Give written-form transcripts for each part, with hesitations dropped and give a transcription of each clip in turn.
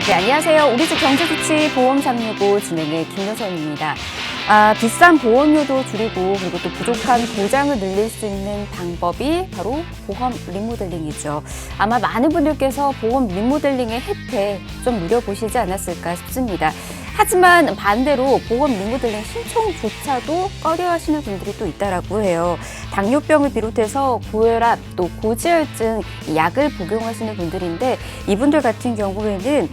네, 안녕하세요. 우리집 경제주치 보험 365 진행의 김여선입니다. 비싼 보험료도 줄이고 그리고 또 부족한 보장을 늘릴 수 있는 방법이 바로 보험 리모델링이죠. 아마 많은 분들께서 보험 리모델링의 혜택 좀 누려보시지 않았을까 싶습니다. 하지만 반대로 보험 리모델링 신청조차도 꺼려하시는 분들이 또 있다라고 해요. 당뇨병을 비롯해서 고혈압 또 고지혈증 약을 복용하시는 분들인데 이분들 같은 경우에는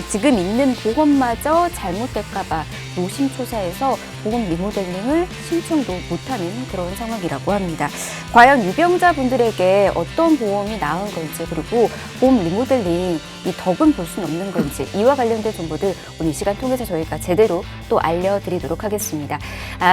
지금 있는 보험마저 잘못될까 봐 노심초사해서 보험 리모델링을 신청도 못하는 그런 상황이라고 합니다. 과연 유병자분들에게 어떤 보험이 나은 건지 그리고 보험 리모델링 이 덕은 볼 수는 없는 건지 이와 관련된 정보들 오늘 이 시간 통해서 저희가 제대로 또 알려드리도록 하겠습니다.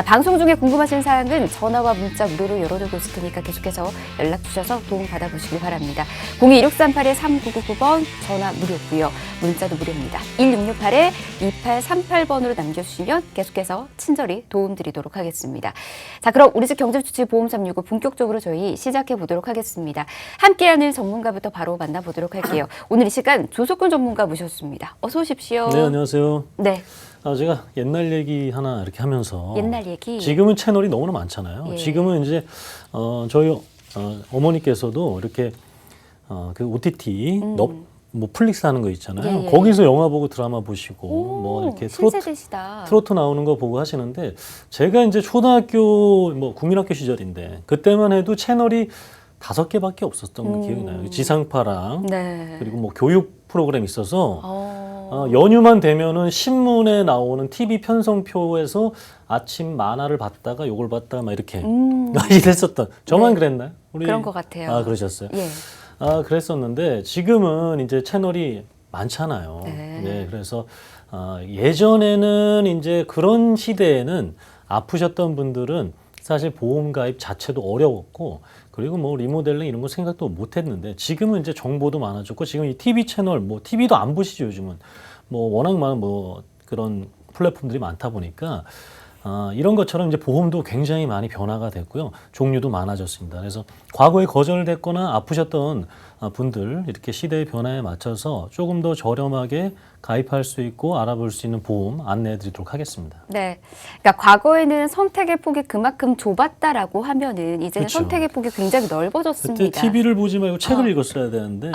방송 중에 궁금하신 사항은 전화와 문자 무료로 열어두고 있을 테니까 계속해서 연락 주셔서 도움 받아보시길 바랍니다. 02-1638-3999번 전화 무료고요. 문자도 무료입니다. 1668-2838번으로 남겨주시면 계속해서 친절히 도움드리도록 하겠습니다. 자, 그럼 우리집 경제주치 보험 365 본격적으로 저희 시작해 보도록 하겠습니다. 함께하는 전문가부터 바로 만나보도록 할게요. 오늘 이 시간 조석근 전문가 모셨습니다. 어서 오십시오. 네, 안녕하세요. 네. 제가 옛날 얘기 하나 이렇게 하면서 옛날 얘기. 지금은 채널이 너무나 많잖아요. 예. 지금은 이제 저희 어머니께서도 이렇게 그 OTT 뭐 플릭스 하는 거 있잖아요. 예, 예. 거기서 영화 보고 드라마 보시고 뭐 이렇게 신세대시다. 트로트 나오는 거 보고 하시는데 제가 이제 초등학교 뭐 국민학교 시절인데 그때만 해도 채널이 5개밖에 없었던 기억이 나요. 지상파랑 네. 그리고 뭐 교육 프로그램 있어서 연휴만 되면은 신문에 나오는 TV 편성표에서 아침 만화를 봤다가 요걸 봤다가 막 이렇게 이랬었던. 저만 네. 그랬나요? 그런 것 같아요. 그러셨어요? 예. 그랬었는데 지금은 이제 채널이 많잖아요. 네. 그래서 예전에는 이제 그런 시대에는 아프셨던 분들은 사실 보험 가입 자체도 어려웠고 그리고 뭐 리모델링 이런 거 생각도 못 했는데 지금은 이제 정보도 많아졌고 지금 이 TV 채널 뭐 TV도 안 보시죠 요즘은 뭐 워낙 많은 뭐 그런 플랫폼들이 많다 보니까 이런 것처럼 이제 보험도 굉장히 많이 변화가 됐고요. 종류도 많아졌습니다. 그래서 과거에 거절됐거나 아프셨던 분들 이렇게 시대의 변화에 맞춰서 조금 더 저렴하게 가입할 수 있고 알아볼 수 있는 보험 안내해 드리도록 하겠습니다. 네. 그러니까 과거에는 선택의 폭이 그만큼 좁았다라고 하면은 이제는 그쵸. 선택의 폭이 굉장히 넓어졌습니다. 그때 TV를 보지 말고 책을 읽었어야 되는데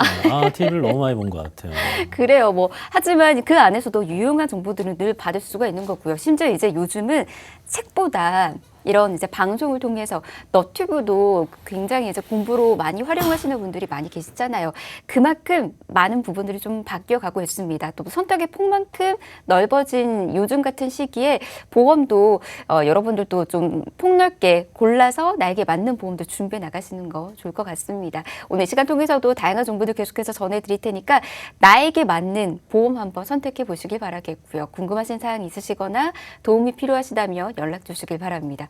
TV를 너무 많이 본 것 같아요. 그래요. 뭐 하지만 그 안에서도 유용한 정보들은 늘 받을 수가 있는 거고요. 심지어 이제 요즘은 책보다 이런 이제 방송을 통해서 너튜브도 굉장히 이제 공부로 많이 활용하시는 분들이 많이 계시잖아요. 그만큼 많은 부분들이 좀 바뀌어가고 있습니다. 또 선택의 폭만큼 넓어진 요즘 같은 시기에 보험도 여러분들도 좀 폭넓게 골라서 나에게 맞는 보험도 준비해 나가시는 거 좋을 것 같습니다. 오늘 시간 통해서도 다양한 정보들 계속해서 전해드릴 테니까 나에게 맞는 보험 한번 선택해 보시길 바라겠고요. 궁금하신 사항 있으시거나 도움이 필요하시다면 연락 주시길 바랍니다.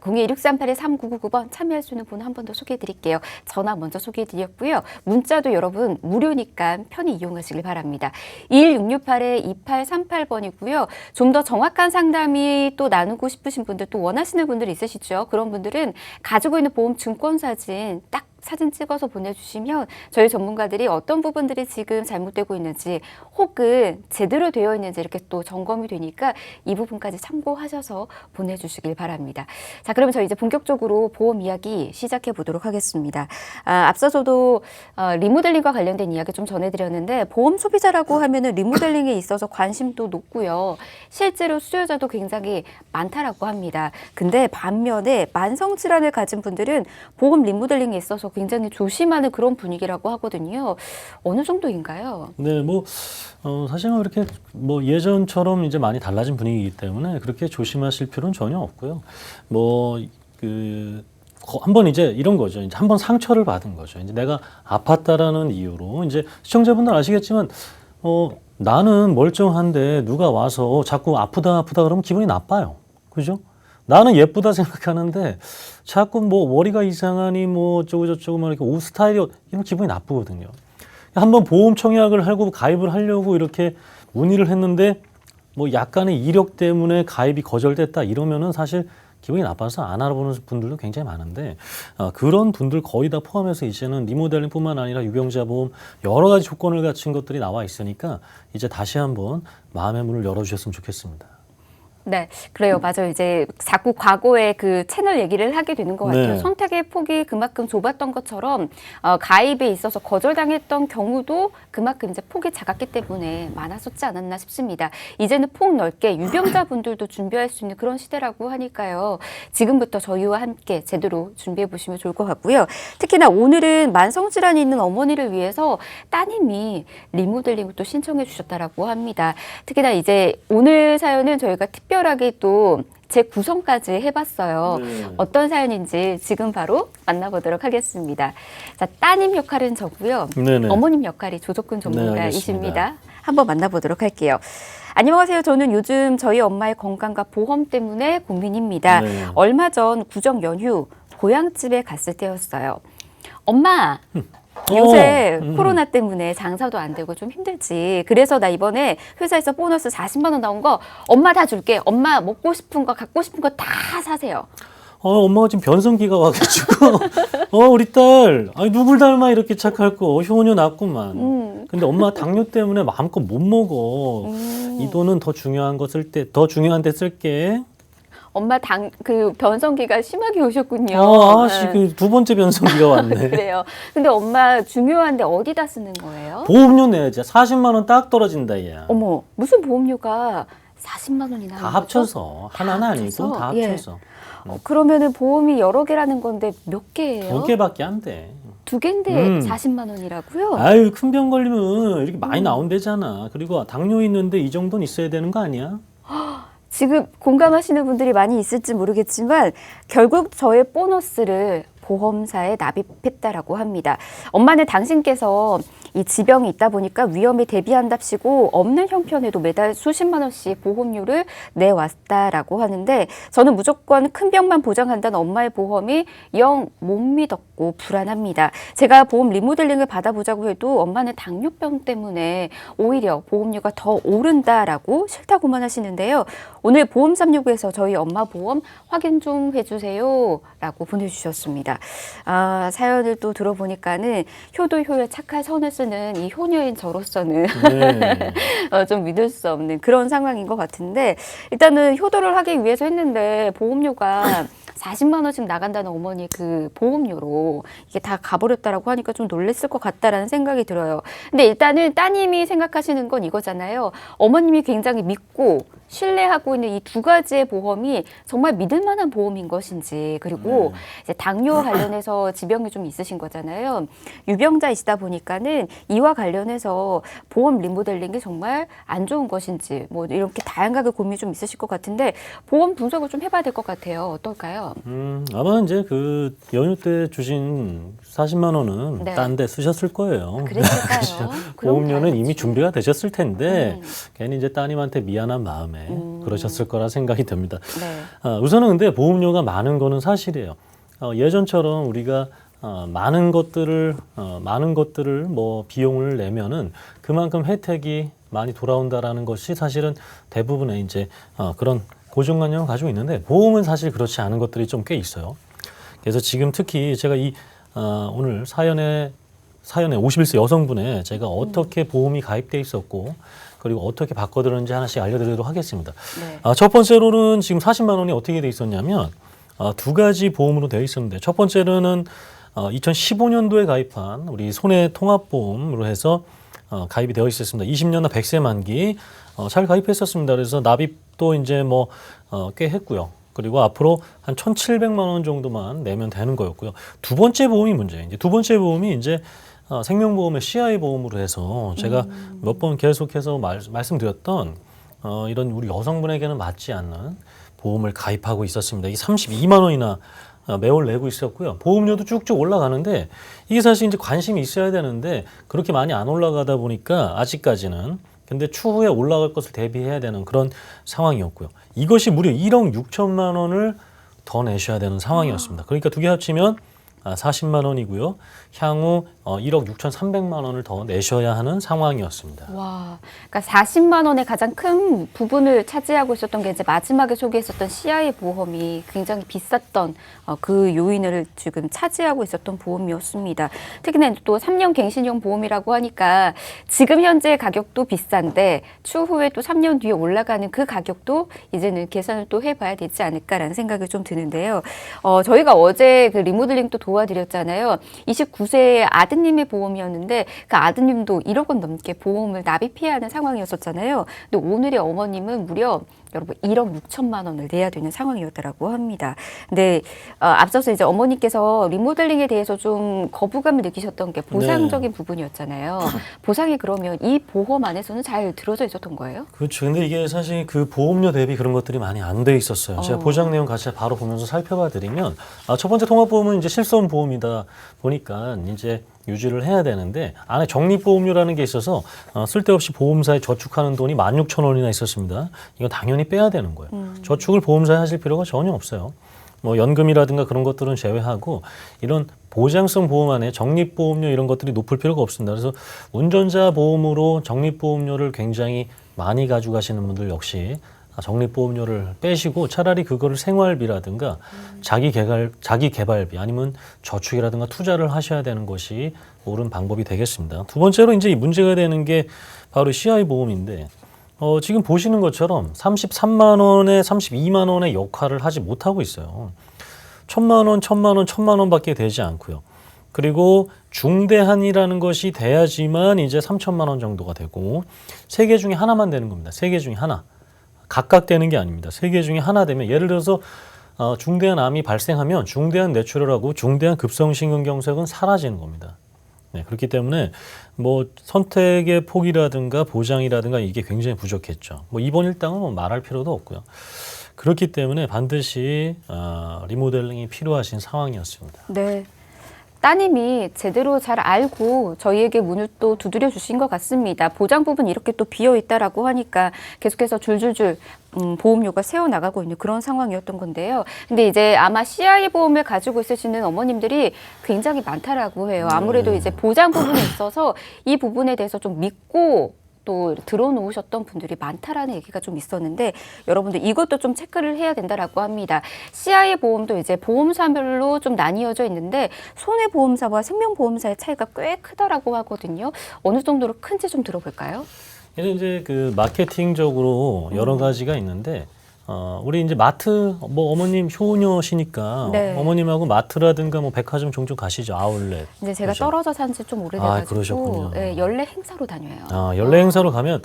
02-1638-3999번 참여할 수 있는 번호 한 번 더 소개해 드릴게요. 전화 먼저 소개해 드렸고요. 문자도 여러분 무료니까 편히 이용하시길 바랍니다. 1668-2838번이고요. 좀 더 정확한 상담이 또 나누고 싶으신 분들 또 원하시는 분들 있으시죠? 그런 분들은 가지고 있는 보험 증권 사진 딱 사진 찍어서 보내주시면 저희 전문가들이 어떤 부분들이 지금 잘못되고 있는지 혹은 제대로 되어 있는지 이렇게 또 점검이 되니까 이 부분까지 참고하셔서 보내주시길 바랍니다. 자, 그러면 저희 이제 본격적으로 보험 이야기 시작해 보도록 하겠습니다. 앞서서도 리모델링과 관련된 이야기 좀 전해드렸는데 보험 소비자라고 하면은 리모델링에 있어서 관심도 높고요. 실제로 수요자도 굉장히 많다라고 합니다. 근데 반면에 만성질환을 가진 분들은 보험 리모델링에 있어서 굉장히 조심하는 그런 분위기라고 하거든요. 어느 정도인가요? 네, 뭐 사실은 이렇게 뭐 예전처럼 이제 많이 달라진 분위기이기 때문에 그렇게 조심하실 필요는 전혀 없고요. 뭐 한번 이제 이런 거죠. 이제 한번 상처를 받은 거죠. 이제 내가 아팠다라는 이유로 이제 시청자분들 아시겠지만 나는 멀쩡한데 누가 와서 자꾸 아프다 그러면 기분이 나빠요. 그죠? 나는 예쁘다 생각하는데 자꾸 뭐 머리가 이상하니 뭐 어쩌고저쩌고 막 이렇게 옷 스타일이 이런 기분이 나쁘거든요. 한번 보험 청약을 하고 가입을 하려고 이렇게 문의를 했는데 뭐 약간의 이력 때문에 가입이 거절됐다 이러면은 사실 기분이 나빠서 안 알아보는 분들도 굉장히 많은데 그런 분들 거의 다 포함해서 이제는 리모델링뿐만 아니라 유병자 보험 여러 가지 조건을 갖춘 것들이 나와 있으니까 이제 다시 한번 마음의 문을 열어주셨으면 좋겠습니다. 네, 그래요. 맞아요. 이제 자꾸 과거의 그 채널 얘기를 하게 되는 것 같아요. 네. 선택의 폭이 그만큼 좁았던 것처럼 가입에 있어서 거절당했던 경우도 그만큼 이제 폭이 작았기 때문에 많았었지 않았나 싶습니다. 이제는 폭 넓게 유병자분들도 준비할 수 있는 그런 시대라고 하니까요. 지금부터 저희와 함께 제대로 준비해 보시면 좋을 것 같고요. 특히나 오늘은 만성질환이 있는 어머니를 위해서 따님이 리모델링을 또 신청해 주셨다라고 합니다. 특히나 이제 오늘 사연은 저희가 특별하게 또 재구성까지 해봤어요. 네. 어떤 사연인지 지금 바로 만나보도록 하겠습니다. 자, 따님 역할은 저고요. 네네. 어머님 역할이 조석근 네, 전문가이십니다. 알겠습니다. 한번 만나보도록 할게요. 안녕하세요. 저는 요즘 저희 엄마의 건강과 보험 때문에 고민입니다. 네. 얼마 전 구정 연휴 고향집에 갔을 때였어요. 엄마, 요새 코로나 때문에 장사도 안 되고 좀 힘들지. 그래서 나 이번에 회사에서 보너스 40만 원 나온 거 엄마 다 줄게. 엄마 먹고 싶은 거 갖고 싶은 거 다 사세요. 엄마가 지금 변성기가 와가지고 우리 딸 아니 누굴 닮아 이렇게 착할 거 효녀 낳았구만. 근데 엄마 당뇨 때문에 마음껏 못 먹어. 이 돈은 더 중요한 거 쓸 때 더 중요한 데 쓸게. 엄마 그 변성기가 심하게 오셨군요. 그 두 번째 변성기가 왔네. 그래요. 근데 엄마 중요한데 어디다 쓰는 거예요? 보험료 내야지. 40만 원 딱 떨어진다 얘야. 어머, 무슨 보험료가 40만 원이나 다 합쳐서 하나는 아니고 다 예. 합쳐서 그러면은 보험이 여러 개라는 건데 몇 개예요? 2개밖에 안 돼. 2개인데 40만 원이라고요? 아유 큰 병 걸리면 이렇게 많이 나온대잖아. 그리고 당뇨 있는데 이 정도는 있어야 되는 거 아니야? 지금 공감하시는 분들이 많이 있을지 모르겠지만 결국 저의 보너스를 보험사에 납입했다라고 합니다. 엄마는 당신께서 이 지병이 있다 보니까 위험에 대비한답시고 없는 형편에도 매달 수십만 원씩 보험료를 내왔다라고 하는데 저는 무조건 큰 병만 보장한다는 엄마의 보험이 영 못 믿었고 불안합니다. 제가 보험 리모델링을 받아보자고 해도 엄마는 당뇨병 때문에 오히려 보험료가 더 오른다라고 싫다고만 하시는데요. 오늘 보험 369에서 저희 엄마 보험 확인 좀 해주세요 라고 보내주셨습니다. 사연을 또 들어보니까는 효도 효에 착할 선을 쓰는 이 효녀인 저로서는 네. 좀 믿을 수 없는 그런 상황인 것 같은데 일단은 효도를 하기 위해서 했는데 보험료가 40만 원씩 나간다는 어머니 그 보험료로 이게 다 가버렸다라고 하니까 좀 놀랬을 것 같다라는 생각이 들어요. 근데 일단은 따님이 생각하시는 건 이거잖아요. 어머님이 굉장히 믿고 신뢰하고 있는 이 두 가지의 보험이 정말 믿을 만한 보험인 것인지 그리고 이제 당뇨 관련해서 지병이 좀 있으신 거잖아요. 유병자이시다 보니까는 이와 관련해서 보험 리모델링이 정말 안 좋은 것인지 뭐 이렇게 다양하게 고민이 좀 있으실 것 같은데 보험 분석을 좀 해봐야 될 것 같아요. 어떨까요? 아마 이제 그 연휴 때 주신 40만 원은 네. 딴 데 쓰셨을 거예요. 그랬을까요? 보험료는 이미 준비가 되셨을 텐데 음. 괜히 이제 따님한테 미안한 마음에 그러셨을 거라 생각이 듭니다. 네. 우선은 근데 보험료가 많은 거는 사실이에요. 예전처럼 우리가 많은 것들을 뭐 비용을 내면은 그만큼 혜택이 많이 돌아온다라는 것이 사실은 대부분의 이제 그런 고정관념을 가지고 있는데 보험은 사실 그렇지 않은 것들이 좀 꽤 있어요. 그래서 지금 특히 제가 이 오늘 사연에 51세 여성분의 제가 어떻게 보험이 가입돼 있었고 그리고 어떻게 바꿔드렸는지 하나씩 알려드리도록 하겠습니다. 네. 첫 번째로는 지금 40만 원이 어떻게 돼 있었냐면 두 가지 보험으로 되어 있었는데 첫 번째로는 2015년도에 가입한 우리 손해통합보험으로 해서 가입이 되어 있었습니다. 20년나 100세 만기 잘 가입했었습니다. 그래서 납입도 이제 뭐 꽤 했고요. 그리고 앞으로 한 1,700만 원 정도만 내면 되는 거였고요. 두 번째 보험이 문제예요. 이제 두 번째 보험이 이제 생명보험의 CI 보험으로 해서 제가 몇 번 계속해서 말씀드렸던 이런 우리 여성분에게는 맞지 않는 보험을 가입하고 있었습니다. 이 32만 원이나 매월 내고 있었고요. 보험료도 쭉쭉 올라가는데 이게 사실 이제 관심이 있어야 되는데 그렇게 많이 안 올라가다 보니까 아직까지는 근데 추후에 올라갈 것을 대비해야 되는 그런 상황이었고요. 이것이 무려 1억 6천만 원을 더 내셔야 되는 상황이었습니다. 그러니까 두 개 합치면 40만 원이고요. 향후 1억 6,300만 원을 더 내셔야 하는 상황이었습니다. 와, 그러니까 40만 원의 가장 큰 부분을 차지하고 있었던 게 이제 마지막에 소개했었던 CI 보험이 굉장히 비쌌던 그 요인을 지금 차지하고 있었던 보험이었습니다. 특히나 또 3년 갱신형 보험이라고 하니까 지금 현재 가격도 비싼데 추후에 또 3년 뒤에 올라가는 그 가격도 이제는 계산을 또 해봐야 되지 않을까라는 생각이 좀 드는데요. 저희가 어제 그 리모델링 또 도와드렸잖아요. 29세의 아드님의 보험이었는데 그 아드님도 1억 원 넘게 보험을 납입해야 하는 상황이었었잖아요. 근데 오늘의 어머님은 무려 여러분 1억 6천만 원을 내야 되는 상황이었다라고 합니다. 근데 앞서서 이제 어머니께서 리모델링에 대해서 좀 거부감을 느끼셨던 게 보상적인 부분이었잖아요. 보상이 그러면 이 보험 안에서는 잘 들어져 있었던 거예요? 그렇죠. 근데 이게 사실 그 보험료 대비 그런 것들이 많이 안 돼 있었어요. 제가 보장 내용 같이 바로 보면서 살펴봐 드리면 첫 번째 통합보험은 이제 실손 보험이다 보니까 이제 유지를 해야 되는데 안에 적립보험료라는 게 있어서 쓸데없이 보험사에 저축하는 돈이 16,000원이나 있었습니다. 이거 당연히 빼야 되는 거예요. 저축을 보험사에 하실 필요가 전혀 없어요. 뭐 연금이라든가 그런 것들은 제외하고 이런 보장성 보험 안에 적립보험료 이런 것들이 높을 필요가 없습니다. 그래서 운전자 보험으로 적립보험료를 굉장히 많이 가져가시는 분들 역시 적립보험료를 빼시고 차라리 그거를 생활비라든가 자기 개발비 아니면 저축이라든가 투자를 하셔야 되는 것이 옳은 방법이 되겠습니다. 두 번째로 이제 이 문제가 되는 게 바로 CI 보험인데 지금 보시는 것처럼 33만 원에 32만 원의 역할을 하지 못하고 있어요. 1,000만 원, 1,000만 원, 1,000만 원밖에 되지 않고요. 그리고 중대한이라는 것이 돼야지만 이제 3,000만 원 정도가 되고 세 개 중에 하나만 되는 겁니다. 세 개 중에 하나. 각각 되는 게 아닙니다. 세 개 중에 하나 되면 예를 들어서 중대한 암이 발생하면 중대한 뇌출혈하고 중대한 급성심근경색은 사라지는 겁니다. 네, 그렇기 때문에 뭐 선택의 폭이라든가 보장이라든가 이게 굉장히 부족했죠. 뭐 입원 일당은 뭐 말할 필요도 없고요. 그렇기 때문에 반드시 리모델링이 필요하신 상황이었습니다. 네. 따님이 제대로 잘 알고 저희에게 문을 또 두드려 주신 것 같습니다. 보장 부분 이렇게 또 비어 있다라고 하니까 계속해서 줄줄줄 보험료가 새어 나가고 있는 그런 상황이었던 건데요. 근데 이제 아마 CI 보험을 가지고 있으시는 어머님들이 굉장히 많다라고 해요. 아무래도 이제 보장 부분에 있어서 이 부분에 대해서 좀 믿고 또 들어놓으셨던 분들이 많다라는 얘기가 좀 있었는데 여러분들 이것도 좀 체크를 해야 된다라고 합니다. CI 보험도 이제 보험사별로 좀 나뉘어져 있는데 손해보험사와 생명보험사의 차이가 꽤 크다라고 하거든요. 어느 정도로 큰지 좀 들어볼까요? 이제 그 마케팅적으로 여러 가지가 있는데 우리 이제 마트 뭐 어머님 효녀시니까 네. 어머님하고 마트라든가 뭐 백화점 종종 가시죠. 아울렛. 이제 제가 그렇죠? 떨어져 산 지 좀 오래돼가지고 그러셨군요. 네, 연례 행사로 다녀요. 연례 행사로 가면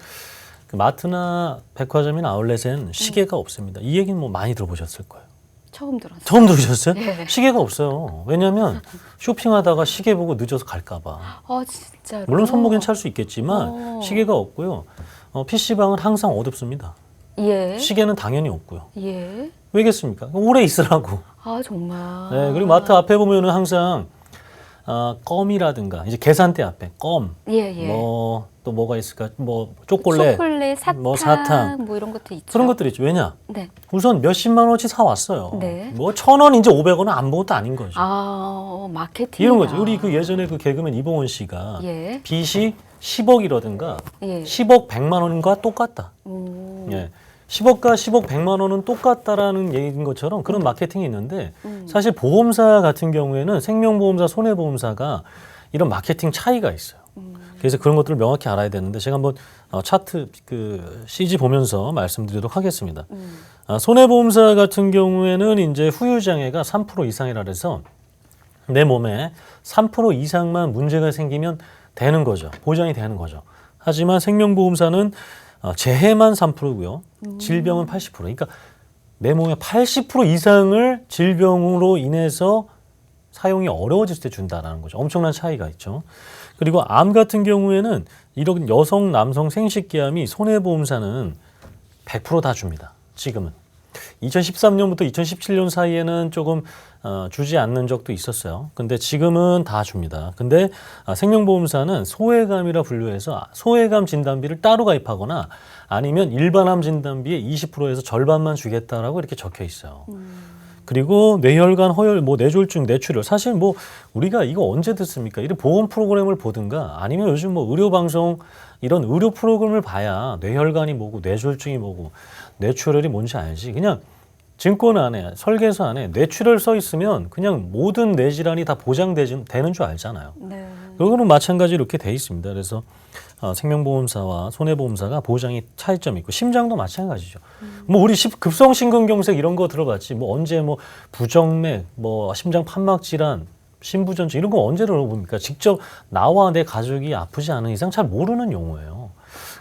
그 마트나 백화점이나 아울렛엔 시계가 없습니다. 이 얘기는 뭐 많이 들어보셨을 거예요. 처음 들었어요. 처음 들으셨어요? 네. 시계가 없어요. 왜냐하면 쇼핑하다가 시계 보고 늦어서 갈까 봐. 진짜로? 물론 손목엔 찰 수 있겠지만 시계가 없고요. PC방은 항상 어둡습니다. 예. 시계는 당연히 없고요. 예. 왜겠습니까? 오래 있으라고. 정말. 네, 그리고 마트 앞에 보면은 항상 껌이라든가 이제 계산대 앞에 껌, 예. 뭐 또 뭐가 있을까? 뭐 초콜릿, 사탕, 뭐 사탕. 뭐 이런 것도 있죠. 그런 것들이 있죠. 왜냐? 네. 우선 몇십만 원어치 사 왔어요. 네. 뭐 1,000원 이제 500원은 아무것도 아닌 거죠. 마케팅. 이런 거죠. 우리 그 예전에 그 개그맨 이봉원 씨가 예. 빚이 10억이라든가 예. 10억 100만 원과 똑같다. 예. 10억과 10억 100만 원은 똑같다라는 얘기인 것처럼 그런 마케팅이 있는데 사실 보험사 같은 경우에는 생명보험사, 손해보험사가 이런 마케팅 차이가 있어요. 그래서 그런 것들을 명확히 알아야 되는데 제가 한번 차트 그 CG 보면서 말씀드리도록 하겠습니다. 손해보험사 같은 경우에는 이제 후유장애가 3% 이상이라 해서 내 몸에 3% 이상만 문제가 생기면 되는 거죠. 보장이 되는 거죠. 하지만 생명보험사는 재해만 3%고요. 질병은 80%. 그러니까 내 몸의 80% 이상을 질병으로 인해서 사용이 어려워질 때 준다라는 거죠. 엄청난 차이가 있죠. 그리고 암 같은 경우에는 이런 여성, 남성 생식기암이 손해보험사는 100% 다 줍니다. 지금은. 2013년부터 2017년 사이에는 조금 주지 않는 적도 있었어요. 근데 지금은 다 줍니다. 근데 생명보험사는 소외감이라 분류해서 소외감 진단비를 따로 가입하거나 아니면 일반암 진단비의 20%에서 절반만 주겠다라고 이렇게 적혀 있어요. 그리고 뇌혈관, 허혈, 뭐 뇌졸중, 뇌출혈. 사실 뭐 우리가 이거 언제 듣습니까? 이런 보험 프로그램을 보든가 아니면 요즘 뭐 의료 방송 이런 의료 프로그램을 봐야 뇌혈관이 뭐고 뇌졸중이 뭐고 뇌출혈이 뭔지 알지. 그냥 증권 안에 설계서 안에 뇌출혈 써 있으면 그냥 모든 뇌질환이 다 보장되는 줄 알잖아요. 네. 이거는 마찬가지로 이렇게 돼 있습니다. 그래서 생명보험사와 손해보험사가 보장이 차이점이 있고 심장도 마찬가지죠. 뭐 우리 급성심근경색 이런 거 들어봤지. 뭐 언제 뭐 부정맥, 뭐 심장 판막 질환, 심부전증 이런 거 언제 들어봅니까? 직접 나와 내 가족이 아프지 않은 이상 잘 모르는 용어예요.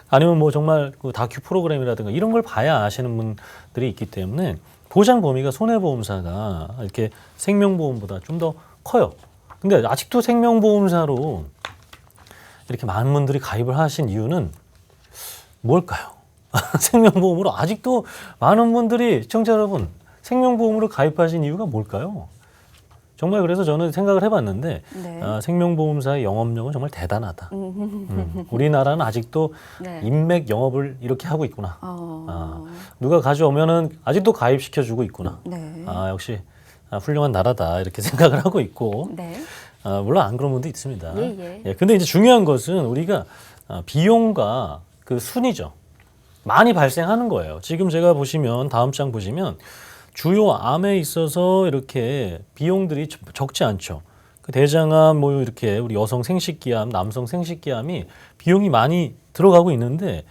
아니면 뭐 정말 그 다큐 프로그램이라든가 이런 걸 봐야 아시는 분들이 있기 때문에 보장 범위가 손해보험사가 이렇게 생명보험보다 좀 더 커요. 근데 아직도 생명보험사로 이렇게 많은 분들이 가입을 하신 이유는 뭘까요? 생명보험으로 아직도 많은 분들이 시청자 여러분 생명보험으로 가입하신 이유가 뭘까요? 정말 그래서 저는 생각을 해봤는데 네. 생명보험사의 영업력은 정말 대단하다. 우리나라는 아직도 네. 인맥 영업을 이렇게 하고 있구나. 어. 누가 가져오면은 아직도 가입시켜주고 있구나. 네. 역시 훌륭한 나라다 이렇게 생각을 하고 있고 네. 물론 안 그런 분도 있습니다. 예. 근데 이제 중요한 것은 우리가 비용과 그 순위죠. 많이 발생하는 거예요. 지금 제가 보시면 다음 장 보시면 주요 암에 있어서 이렇게 비용들이 적지 않죠. 그 대장암 뭐 이렇게 우리 여성 생식기암, 남성 생식기암이 비용이 많이 들어가고 있는데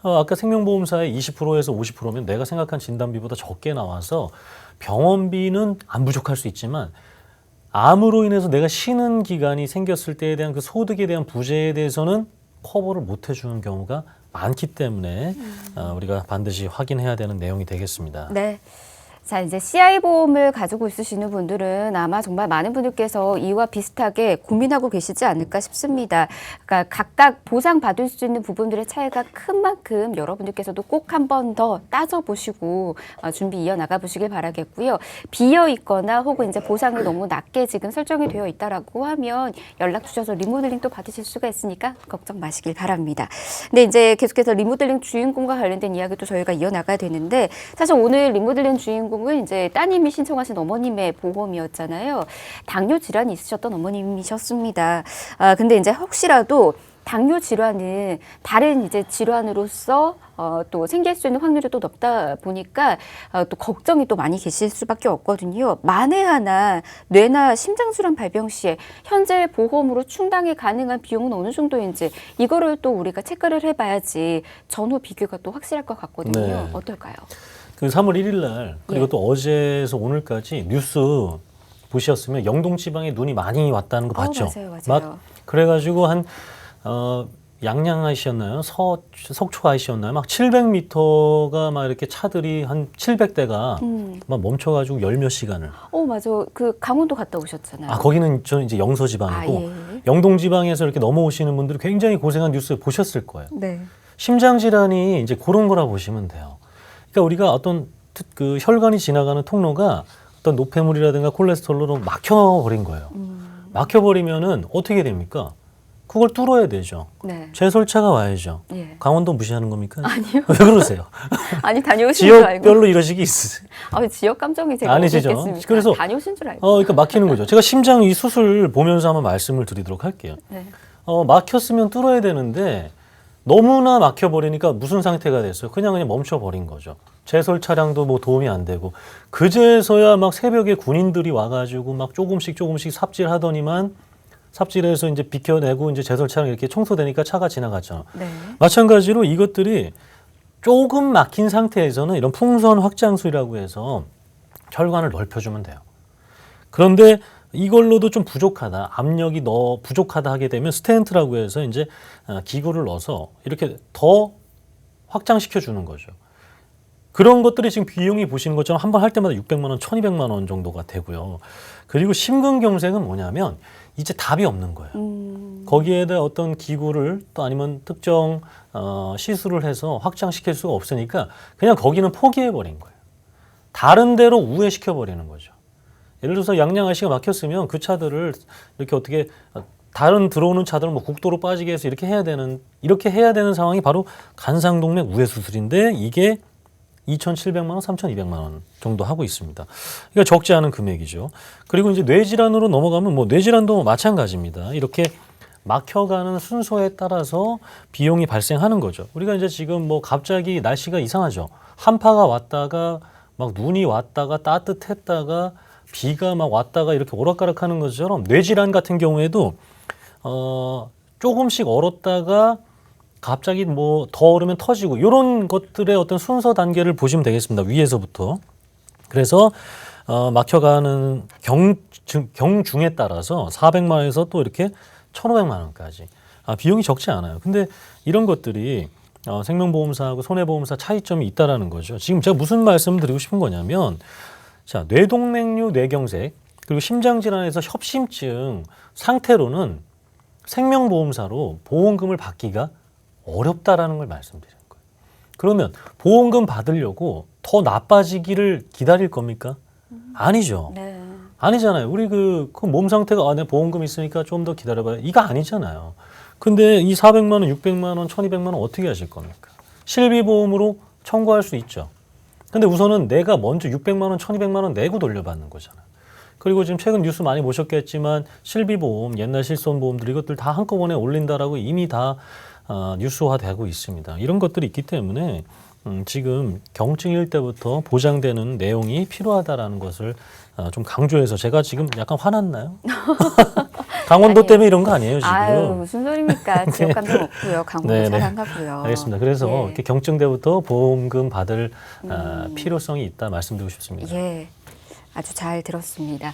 아까 생명보험사의 20%에서 50%면 내가 생각한 진단비보다 적게 나와서 병원비는 안 부족할 수 있지만 암으로 인해서 내가 쉬는 기간이 생겼을 때에 대한 그 소득에 대한 부재에 대해서는 커버를 못 해주는 경우가 많기 때문에 우리가 반드시 확인해야 되는 내용이 되겠습니다. 네. 자, 이제 CI 보험을 가지고 있으시는 분들은 아마 정말 많은 분들께서 이와 비슷하게 고민하고 계시지 않을까 싶습니다. 그러니까 각각 보상받을 수 있는 부분들의 차이가 큰 만큼 여러분들께서도 꼭 한 번 더 따져보시고 준비 이어나가 보시길 바라겠고요. 비어 있거나 혹은 이제 보상이 너무 낮게 지금 설정이 되어 있다라고 하면 연락 주셔서 리모델링 또 받으실 수가 있으니까 걱정 마시길 바랍니다. 근데 이제 계속해서 리모델링 주인공과 관련된 이야기도 저희가 이어나가야 되는데 사실 오늘 리모델링 주인공은 이제 따님이 신청하신 어머님의 보험이었잖아요. 당뇨 질환이 있으셨던 어머님이셨습니다. 근데 이제 혹시라도 당뇨 질환은 다른 이제 질환으로서 또 생길 수 있는 확률이 또 높다 보니까 또 걱정이 또 많이 계실 수밖에 없거든요. 만에 하나 뇌나 심장질환 발병 시에 현재 보험으로 충당이 가능한 비용은 어느 정도인지 이거를 또 우리가 체크를 해봐야지 전후 비교가 또 확실할 것 같거든요. 네. 어떨까요? 그 3월 1일 날 그리고 예. 또 어제에서 오늘까지 뉴스 보셨으면 영동 지방에 눈이 많이 왔다는 거 봤죠? 맞아요. 막 그래가지고 한 양양아이시였나요? 속초아이시였나요? 막 700m가 막 이렇게 차들이 한 700대가 막 멈춰가지고 열 몇 시간을. 맞아. 그 강원도 갔다 오셨잖아요. 거기는 저는 이제 영서 지방이고 예. 영동 지방에서 이렇게 넘어오시는 분들이 굉장히 고생한 뉴스 보셨을 거예요. 네. 심장 질환이 이제 그런 거라 보시면 돼요. 그러니까 우리가 어떤 그 혈관이 지나가는 통로가 어떤 노폐물이라든가 콜레스테롤로 막혀버린 거예요. 막혀버리면은 어떻게 됩니까? 그걸 뚫어야 되죠. 네. 제설차가 와야죠. 예. 강원도 무시하는 겁니까? 아니요. 왜 그러세요? 아니 다녀오신 줄 알고. 지역별로 이러시기 있으세요. 지역 감정이 제가 아니시죠. 어떻겠습니까? 그래서 다녀오신 줄 알고. 그러니까 막히는 거죠. 제가 심장 이 수술 보면서 한번 말씀을 드리도록 할게요. 네. 막혔으면 뚫어야 되는데 너무나 막혀버리니까 무슨 상태가 됐어요? 그냥 멈춰버린 거죠. 제설 차량도 뭐 도움이 안 되고 그제서야 막 새벽에 군인들이 와가지고 막 조금씩 삽질하더니만 삽질해서 이제 비켜내고 이제 제설 차량 이렇게 청소되니까 차가 지나갔잖아. 네. 마찬가지로 이것들이 조금 막힌 상태에서는 이런 풍선 확장술이라고 해서 혈관을 넓혀주면 돼요. 그런데 이걸로도 좀 부족하다, 압력이 부족하다 하게 되면 스텐트라고 해서 이제 기구를 넣어서 이렇게 더 확장시켜 주는 거죠. 그런 것들이 지금 비용이 보시는 것처럼 한 번 할 때마다 600만 원, 1200만 원 정도가 되고요. 그리고 심근경색은 뭐냐면 이제 답이 없는 거예요. 거기에다 어떤 기구를 또 아니면 특정 시술을 해서 확장시킬 수가 없으니까 그냥 거기는 포기해버린 거예요. 다른 데로 우회시켜버리는 거죠. 예를 들어서 양양아씨가 막혔으면 그 차들을 이렇게 어떻게 다른 들어오는 차들은 뭐 국도로 빠지게 해서 이렇게 해야 되는 상황이 바로 간상동맥 우회 수술인데 이게 2,700만 원, 3,200만 원 정도 하고 있습니다. 그러니까 적지 않은 금액이죠. 그리고 이제 뇌질환으로 넘어가면 뭐 뇌질환도 마찬가지입니다. 이렇게 막혀가는 순서에 따라서 비용이 발생하는 거죠. 우리가 이제 지금 뭐 갑자기 날씨가 이상하죠. 한파가 왔다가 막 눈이 왔다가 따뜻했다가 비가 막 왔다가 이렇게 오락가락하는 것처럼 뇌질환 같은 경우에도 조금씩 얼었다가 갑자기 뭐 더 얼으면 터지고 이런 것들의 어떤 순서 단계를 보시면 되겠습니다. 위에서부터. 그래서 막혀가는 경중에 따라서 400만 원에서 또 이렇게 1,500만 원까지 비용이 적지 않아요. 근데 이런 것들이 생명보험사하고 손해보험사 차이점이 있다라는 거죠. 지금 제가 무슨 말씀을 드리고 싶은 거냐면 자, 뇌동맥류, 뇌경색 그리고 심장질환에서 협심증 상태로는 생명보험사로 보험금을 받기가 어렵다라는 걸 말씀드리는 거예요. 그러면 보험금 받으려고 더 나빠지기를 기다릴 겁니까? 아니죠. 네. 아니잖아요. 우리 그 몸 상태가 내 보험금 있으니까 좀 더 기다려봐요. 이거 아니잖아요. 근데 이 400만 원, 600만 원, 1,200만 원 어떻게 하실 겁니까? 실비보험으로 청구할 수 있죠. 근데 우선은 내가 먼저 600만 원, 1,200만 원 내고 돌려받는 거잖아요. 그리고 지금 최근 뉴스 많이 보셨겠지만 실비보험, 옛날 실손보험들 이것들 다 한꺼번에 올린다라고 이미 다 뉴스화되고 있습니다. 이런 것들이 있기 때문에 지금 경증일 때부터 보장되는 내용이 필요하다라는 것을 좀 강조해서 제가 지금 약간 화났나요? 강원도 아니에요. 때문에 이런 거 아니에요, 지금? 아유, 무슨 소리입니까? 지역 감정 없고요. 강원도 네네. 사랑하고요. 알겠습니다. 그래서 예. 이렇게 경증 때부터 보험금 받을 필요성이 있다 말씀드리고 싶습니다. 예. 아주 잘 들었습니다.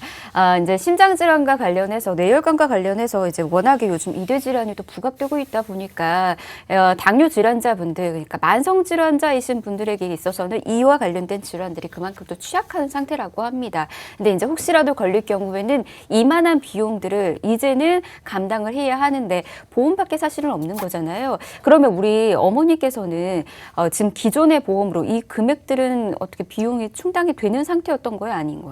이제 심장질환과 관련해서 뇌혈관과 관련해서 이제 워낙에 요즘 이대 질환이 또 부각되고 있다 보니까 당뇨 질환자분들 그러니까 만성 질환자이신 분들에게 있어서는 이와 관련된 질환들이 그만큼 또 취약한 상태라고 합니다. 근데 이제 혹시라도 걸릴 경우에는 이만한 비용들을 이제는 감당을 해야 하는데 보험밖에 사실은 없는 거잖아요. 그러면 우리 어머니께서는 지금 기존의 보험으로 이 금액들은 어떻게 비용이 충당이 되는 상태였던 거예요, 아닌 거예요?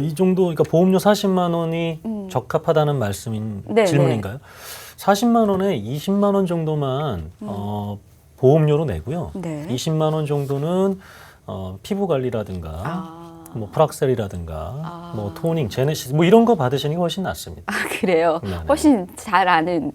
이 정도, 그러니까 보험료 40만 원이 적합하다는 네, 질문인가요? 40만 원에 20만 원 정도만 보험료로 내고요. 네. 20만 원 정도는 피부 관리라든가 뭐 프락셀이라든가 뭐 토닝, 제네시스 뭐 이런 거 받으시는 게 훨씬 낫습니다. 그래요. 네네. 훨씬 잘 아는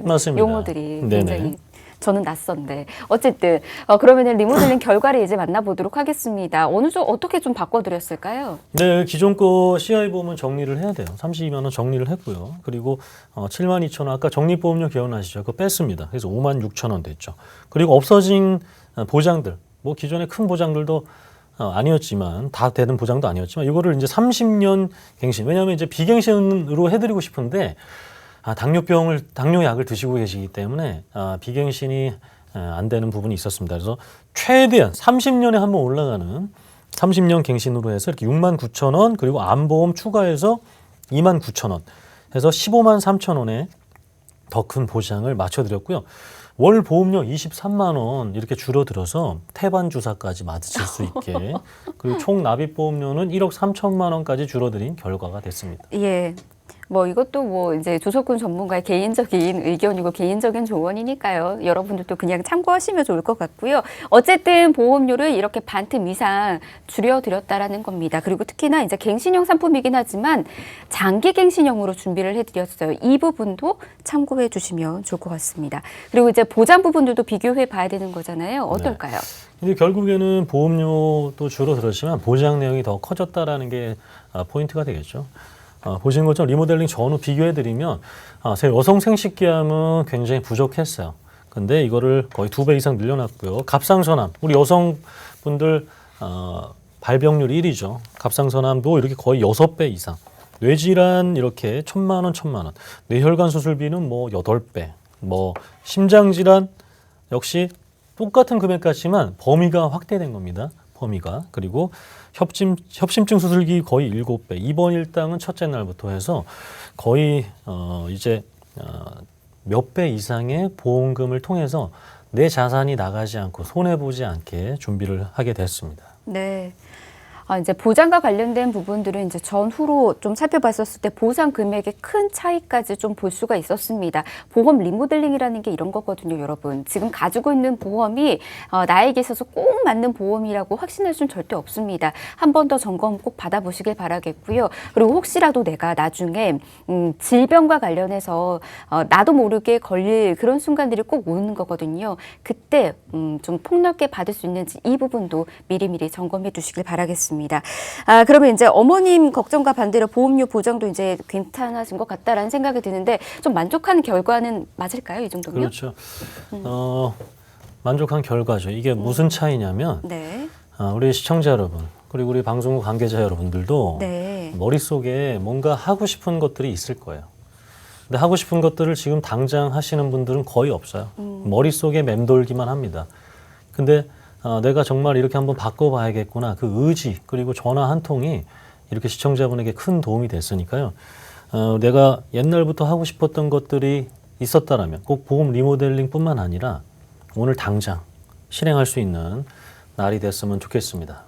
맞습니다. 용어들이 네네. 굉장히 저는 낯선데 어쨌든 그러면은 리모델링 결과를 이제 만나보도록 하겠습니다. 어떻게 좀 바꿔드렸을까요? 네, 기존 거 CI 보험은 정리를 해야 돼요. 32만 원 정리를 했고요. 그리고 7만 2천 원 아까 적립보험료 기억나시죠? 그거 뺐습니다. 그래서 5만 6천 원 됐죠. 그리고 없어진 보장들, 뭐 기존의 큰 보장들도 아니었지만 다 되는 보장도 아니었지만 이거를 이제 30년 갱신. 왜냐하면 이제 비갱신으로 해드리고 싶은데 당뇨약을 드시고 계시기 때문에 비갱신이 안 되는 부분이 있었습니다. 그래서 최대한 30년에 한 번 올라가는 30년 갱신으로 해서 이렇게 6만 9천 원 그리고 암보험 추가해서 2만 9천 원 해서 15만 3천 원에 더 큰 보장을 맞춰드렸고요. 월 보험료 23만 원 이렇게 줄어들어서 태반 주사까지 맞으실 수 있게 그리고 총 납입 보험료는 1억 3천만 원까지 줄어들인 결과가 됐습니다. 예. 뭐 이것도 뭐 이제 조석훈 전문가의 개인적인 의견이고 개인적인 조언이니까요. 여러분들도 그냥 참고하시면 좋을 것 같고요. 어쨌든 보험료를 이렇게 반틈 이상 줄여드렸다라는 겁니다. 그리고 특히나 이제 갱신형 상품이긴 하지만 장기 갱신형으로 준비를 해드렸어요. 이 부분도 참고해 주시면 좋을 것 같습니다. 그리고 이제 보장 부분들도 비교해 봐야 되는 거잖아요. 어떨까요? 근데 결국에는 보험료도 줄어들었지만 보장 내용이 더 커졌다라는 게 포인트가 되겠죠. 보시는 것처럼 리모델링 전후 비교해드리면 제 여성 생식기암은 굉장히 부족했어요. 근데 이거를 거의 2배 이상 늘려놨고요. 갑상선암, 우리 여성분들 발병률 1위죠. 갑상선암도 이렇게 거의 6배 이상. 뇌질환 이렇게 1,000만 원, 1,000만 원. 뇌혈관 수술비는 뭐 8배. 뭐 심장질환 역시 똑같은 금액 같지만 범위가 확대된 겁니다. 범위가. 그리고 협심증 수술기 거의 7배. 입원 일당은 첫째 날부터 해서 거의 이제 몇 배 이상의 보험금을 통해서 내 자산이 나가지 않고 손해보지 않게 준비를 하게 됐습니다. 네. 이제 보장과 관련된 부분들은 이제 전후로 좀 살펴봤었을 때 보상 금액의 큰 차이까지 좀 볼 수가 있었습니다. 보험 리모델링이라는 게 이런 거거든요, 여러분. 지금 가지고 있는 보험이 나에게 있어서 꼭 맞는 보험이라고 확신할 수는 절대 없습니다. 한 번 더 점검 꼭 받아보시길 바라겠고요. 그리고 혹시라도 내가 나중에 질병과 관련해서 나도 모르게 걸릴 그런 순간들이 꼭 오는 거거든요. 그때 좀 폭넓게 받을 수 있는지 이 부분도 미리미리 점검해 주시길 바라겠습니다. 그러면 이제 어머님 걱정과 반대로 보험료 보장도 이제 괜찮아진 것 같다라는 생각이 드는데 좀 만족한 결과는 맞을까요? 이 정도면? 그렇죠. 만족한 결과죠. 이게 무슨 차이냐면 네. 우리 시청자 여러분 그리고 우리 방송국 관계자 여러분들도 네. 머릿속에 뭔가 하고 싶은 것들이 있을 거예요. 근데 하고 싶은 것들을 지금 당장 하시는 분들은 거의 없어요. 머릿속에 맴돌기만 합니다. 근데 내가 정말 이렇게 한번 바꿔봐야겠구나. 그 의지 그리고 전화 한 통이 이렇게 시청자분에게 큰 도움이 됐으니까요. 내가 옛날부터 하고 싶었던 것들이 있었다라면 꼭 보험 리모델링뿐만 아니라 오늘 당장 실행할 수 있는 날이 됐으면 좋겠습니다.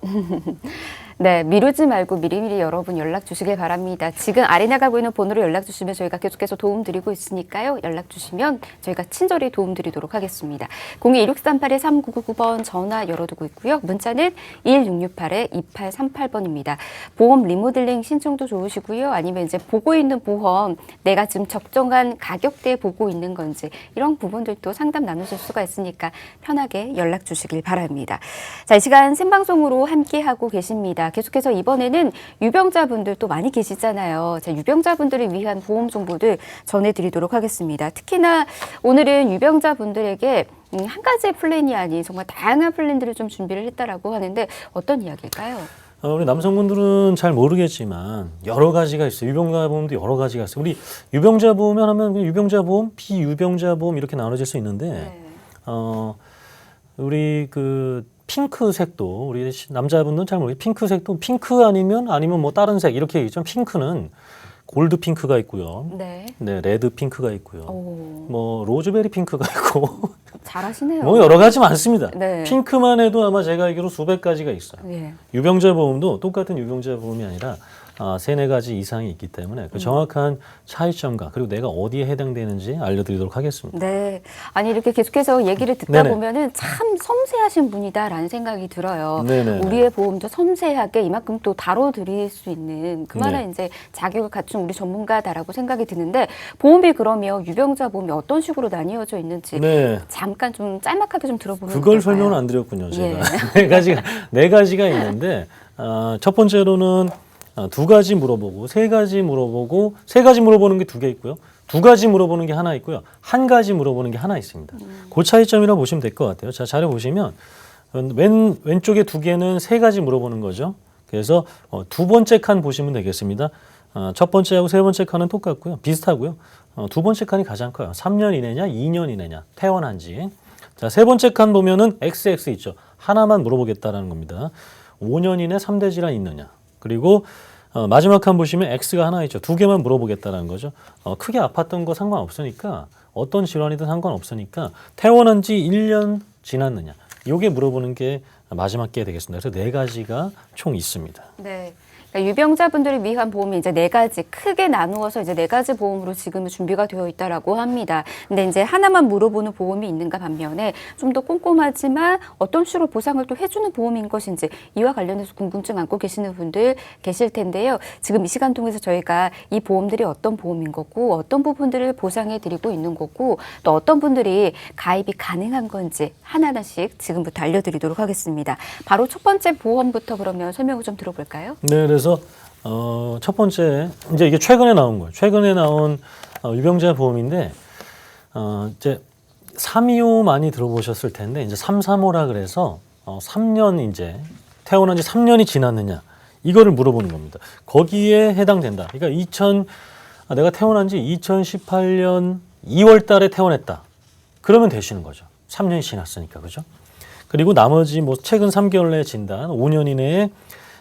네, 미루지 말고 미리미리 여러분 연락 주시길 바랍니다. 지금 아래 나가고 있는 번호로 연락 주시면 저희가 계속해서 도움 드리고 있으니까요. 연락 주시면 저희가 친절히 도움 드리도록 하겠습니다. 02-2638-3999번 전화 열어두고 있고요. 문자는 1668-2838번입니다. 보험 리모델링 신청도 좋으시고요. 아니면 이제 보고 있는 보험 내가 지금 적정한 가격대에 보고 있는 건지 이런 부분들도 상담 나누실 수가 있으니까 편하게 연락 주시길 바랍니다. 자, 이 시간 생방송으로 함께하고 계십니다. 계속해서 이번에는 유병자분들 또 많이 계시잖아요. 자, 유병자분들을 위한 보험 정보들 전해드리도록 하겠습니다. 특히나 오늘은 유병자분들에게 한 가지의 플랜이 아닌 정말 다양한 플랜들을 좀 준비를 했다라고 하는데 어떤 이야기일까요? 우리 남성분들은 잘 모르겠지만 여러 가지가 있어요. 유병자 보험도 여러 가지가 있어요. 우리 유병자 보험 하면 유병자 보험, 비유병자 보험 이렇게 나눠질 수 있는데 네. 우리 그 핑크색도 우리 남자분들은 잘 모르겠어요. 핑크색도 핑크 아니면 뭐 다른 색 이렇게 있죠. 핑크는 골드 핑크가 있고요. 네. 네, 레드 핑크가 있고요. 오, 뭐 로즈베리 핑크가 있고 잘하시네요. 뭐 여러 가지 많습니다. 네. 핑크만 해도 아마 제가 알기로 수백 가지가 있어요. 네. 유병자 보험도 똑같은 유병자 보험이 아니라 세네 가지 이상이 있기 때문에 그 정확한 차이점과 그리고 내가 어디에 해당되는지 알려드리도록 하겠습니다. 네. 아니, 이렇게 계속해서 얘기를 듣다 네네. 보면은 참 섬세하신 분이다라는 생각이 들어요. 네네네. 우리의 보험도 섬세하게 이만큼 또 다뤄드릴 수 있는 그만한 네. 이제 자격을 갖춘 우리 전문가다라고 생각이 드는데 보험이 그러면 유병자 보험이 어떤 식으로 나뉘어져 있는지 네. 잠깐 좀 짤막하게 좀 들어보면 그걸 어떨까요? 설명을 안 드렸군요, 제가. 예. 네 가지가 있는데, 첫 번째로는 두 가지 물어보고, 세 가지 물어보고, 세 가지 물어보는 게 두 개 있고요. 두 가지 물어보는 게 하나 있고요. 한 가지 물어보는 게 하나 있습니다. 그 차이점이라고 보시면 될 것 같아요. 자, 자료 보시면, 왼쪽에 두 개는 세 가지 물어보는 거죠. 그래서 두 번째 칸 보시면 되겠습니다. 첫 번째하고 세 번째 칸은 똑같고요. 비슷하고요. 두 번째 칸이 가장 커요. 3년 이내냐, 2년 이내냐, 태어난지. 자, 세 번째 칸 보면은 XX 있죠. 하나만 물어보겠다라는 겁니다. 5년 이내 3대 질환 있느냐. 그리고 마지막 칸 보시면 X가 하나 있죠. 두 개만 물어보겠다라는 거죠. 크게 아팠던 거 상관없으니까 어떤 질환이든 상관없으니까 태어난 지 1년 지났느냐. 요게 물어보는 게 마지막 게 되겠습니다. 그래서 네 가지가 총 있습니다. 네. 그러니까 유병자분들을 위한 보험이 이제 네 가지 크게 나누어서 이제 네 가지 보험으로 지금은 준비가 되어 있다라고 합니다. 근데 이제 하나만 물어보는 보험이 있는가 반면에 좀 더 꼼꼼하지만 어떤 식으로 보상을 또 해주는 보험인 것인지 이와 관련해서 궁금증 안고 계시는 분들 계실 텐데요. 지금 이 시간 통해서 저희가 이 보험들이 어떤 보험인 거고 어떤 부분들을 보상해 드리고 있는 거고 또 어떤 분들이 가입이 가능한 건지 하나하나씩 지금부터 알려드리도록 하겠습니다. 바로 첫 번째 보험부터 그러면 설명을 좀 들어볼까요? 네, 그래서 첫 번째 이제 이게 최근에 나온 거예요. 최근에 나온 유병자 보험인데 이제 325 많이 들어보셨을 텐데 이제 335라 그래서 3년 이제 태어난 지 3년이 지났느냐 이거를 물어보는 겁니다. 거기에 해당된다. 그러니까 내가 태어난 지 2018년 2월 달에 태어났다. 그러면 되시는 거죠. 3년이 지났으니까. 그죠? 그리고 나머지 뭐 최근 3개월 내에 진단, 5년 이내에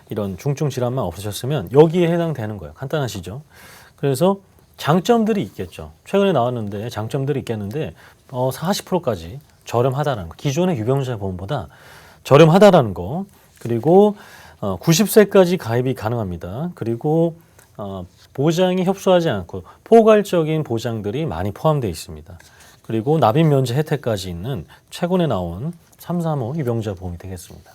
이런 중증 질환만 없으셨으면 여기에 해당되는 거예요. 간단하시죠? 그래서 장점들이 있겠죠. 최근에 나왔는데 장점들이 있겠는데 40%까지 저렴하다는 거. 기존의 유병자 보험보다 저렴하다라는 거. 그리고 90세까지 가입이 가능합니다. 그리고 보장이 협소하지 않고 포괄적인 보장들이 많이 포함되어 있습니다. 그리고 납입 면제 혜택까지 있는 최근에 나온 335 유병자 보험이 되겠습니다.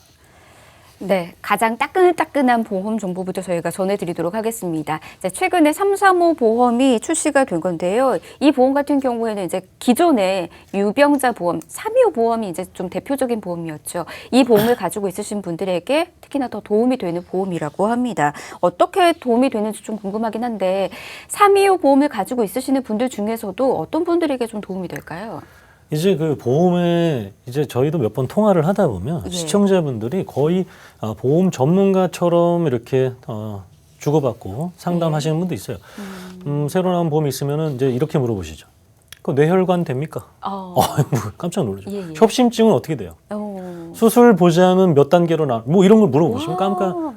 네, 가장 따끈따끈한 보험 정보부터 저희가 전해드리도록 하겠습니다. 이제 최근에 335 보험이 출시가 된 건데요. 이 보험 같은 경우에는 이제 기존의 유병자 보험, 325 보험이 이제 좀 대표적인 보험이었죠. 이 보험을 가지고 있으신 분들에게 특히나 더 도움이 되는 보험이라고 합니다. 어떻게 도움이 되는지 좀 궁금하긴 한데 325 보험을 가지고 있으시는 분들 중에서도 어떤 분들에게 좀 도움이 될까요? 이제 그 보험에 이제 저희도 몇 번 통화를 하다 보면 예. 시청자분들이 거의 보험 전문가처럼 이렇게 주고받고 상담하시는 분도 있어요. 새로 나온 보험이 있으면은 이제 이렇게 물어보시죠. 그 뇌혈관 됩니까? 깜짝 놀라죠. 예, 예. 협심증은 어떻게 돼요? 수술 보장은 몇 단계로 뭐 이런 걸 물어보시면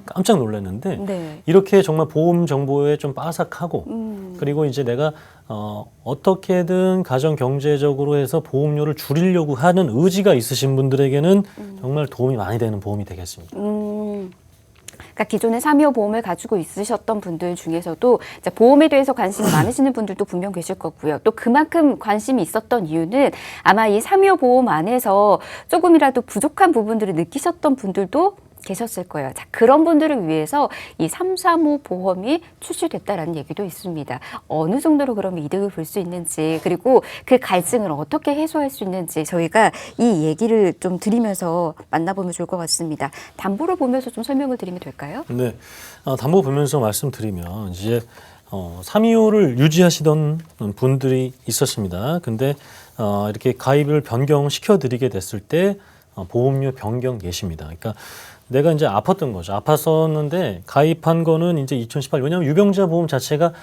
깜짝 놀랐는데 네. 이렇게 정말 보험 정보에 좀 빠삭하고 그리고 이제 내가 어떻게든 가정 경제적으로 해서 보험료를 줄이려고 하는 의지가 있으신 분들에게는 정말 도움이 많이 되는 보험이 되겠습니다. 그러니까 기존에 325 보험을 가지고 있으셨던 분들 중에서도 이제 보험에 대해서 관심이 많으시는 분들도 분명 계실 거고요. 또 그만큼 관심이 있었던 이유는 아마 이 325 보험 안에서 조금이라도 부족한 부분들을 느끼셨던 분들도 계셨을 거예요. 자, 그런 분들을 위해서 이 335 보험이 출시됐다라는 얘기도 있습니다. 어느 정도로 그러면 이득을 볼 수 있는지 그리고 그 갈증을 어떻게 해소할 수 있는지 저희가 이 얘기를 좀 드리면서 만나보면 좋을 것 같습니다. 담보를 보면서 좀 설명을 드리면 될까요? 네, 담보 보면서 말씀드리면 이제 325를 유지하시던 분들이 있었습니다. 근데 이렇게 가입을 변경시켜 드리게 됐을 때 보험료 변경 예시입니다. 그러니까 내가 이제 아팠던 거죠. 아팠었는데 가입한 거는 이제 2018. 왜냐하면 유병자 보험 자체가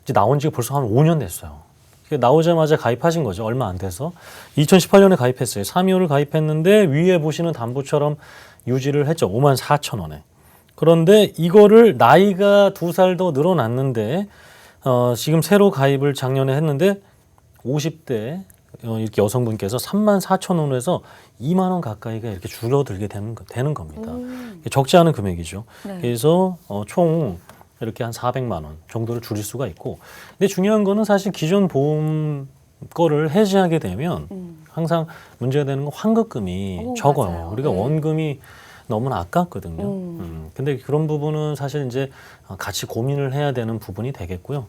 이제 나온 지가 벌써 한 5년 됐어요. 나오자마자 가입하신 거죠. 얼마 안 돼서. 2018년에 가입했어요. 325를 가입했는데 위에 보시는 담보처럼 유지를 했죠. 54,000원에. 그런데 이거를 나이가 2살 더 늘어났는데 지금 새로 가입을 작년에 했는데 50대 이렇게 여성분께서 34,000원에서 2만 원 가까이가 이렇게 줄어들게 되는 겁니다. 적지 않은 금액이죠. 네. 그래서 총 이렇게 한 400만 원 정도를 줄일 수가 있고, 근데 중요한 거는 사실 기존 보험 거를 해지하게 되면 항상 문제가 되는 건 환급금이 적어요. 맞아요. 우리가 네. 원금이 너무나 아깝거든요. 근데 그런 부분은 사실 이제 같이 고민을 해야 되는 부분이 되겠고요.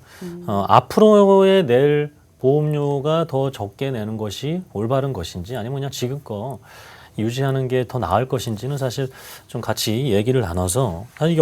앞으로의 낼 보험료가 더 적게 내는 것이 올바른 것인지 아니면 그냥 지금 거 유지하는 게 더 나을 것인지는 사실 좀 같이 얘기를 나눠서 사실 이게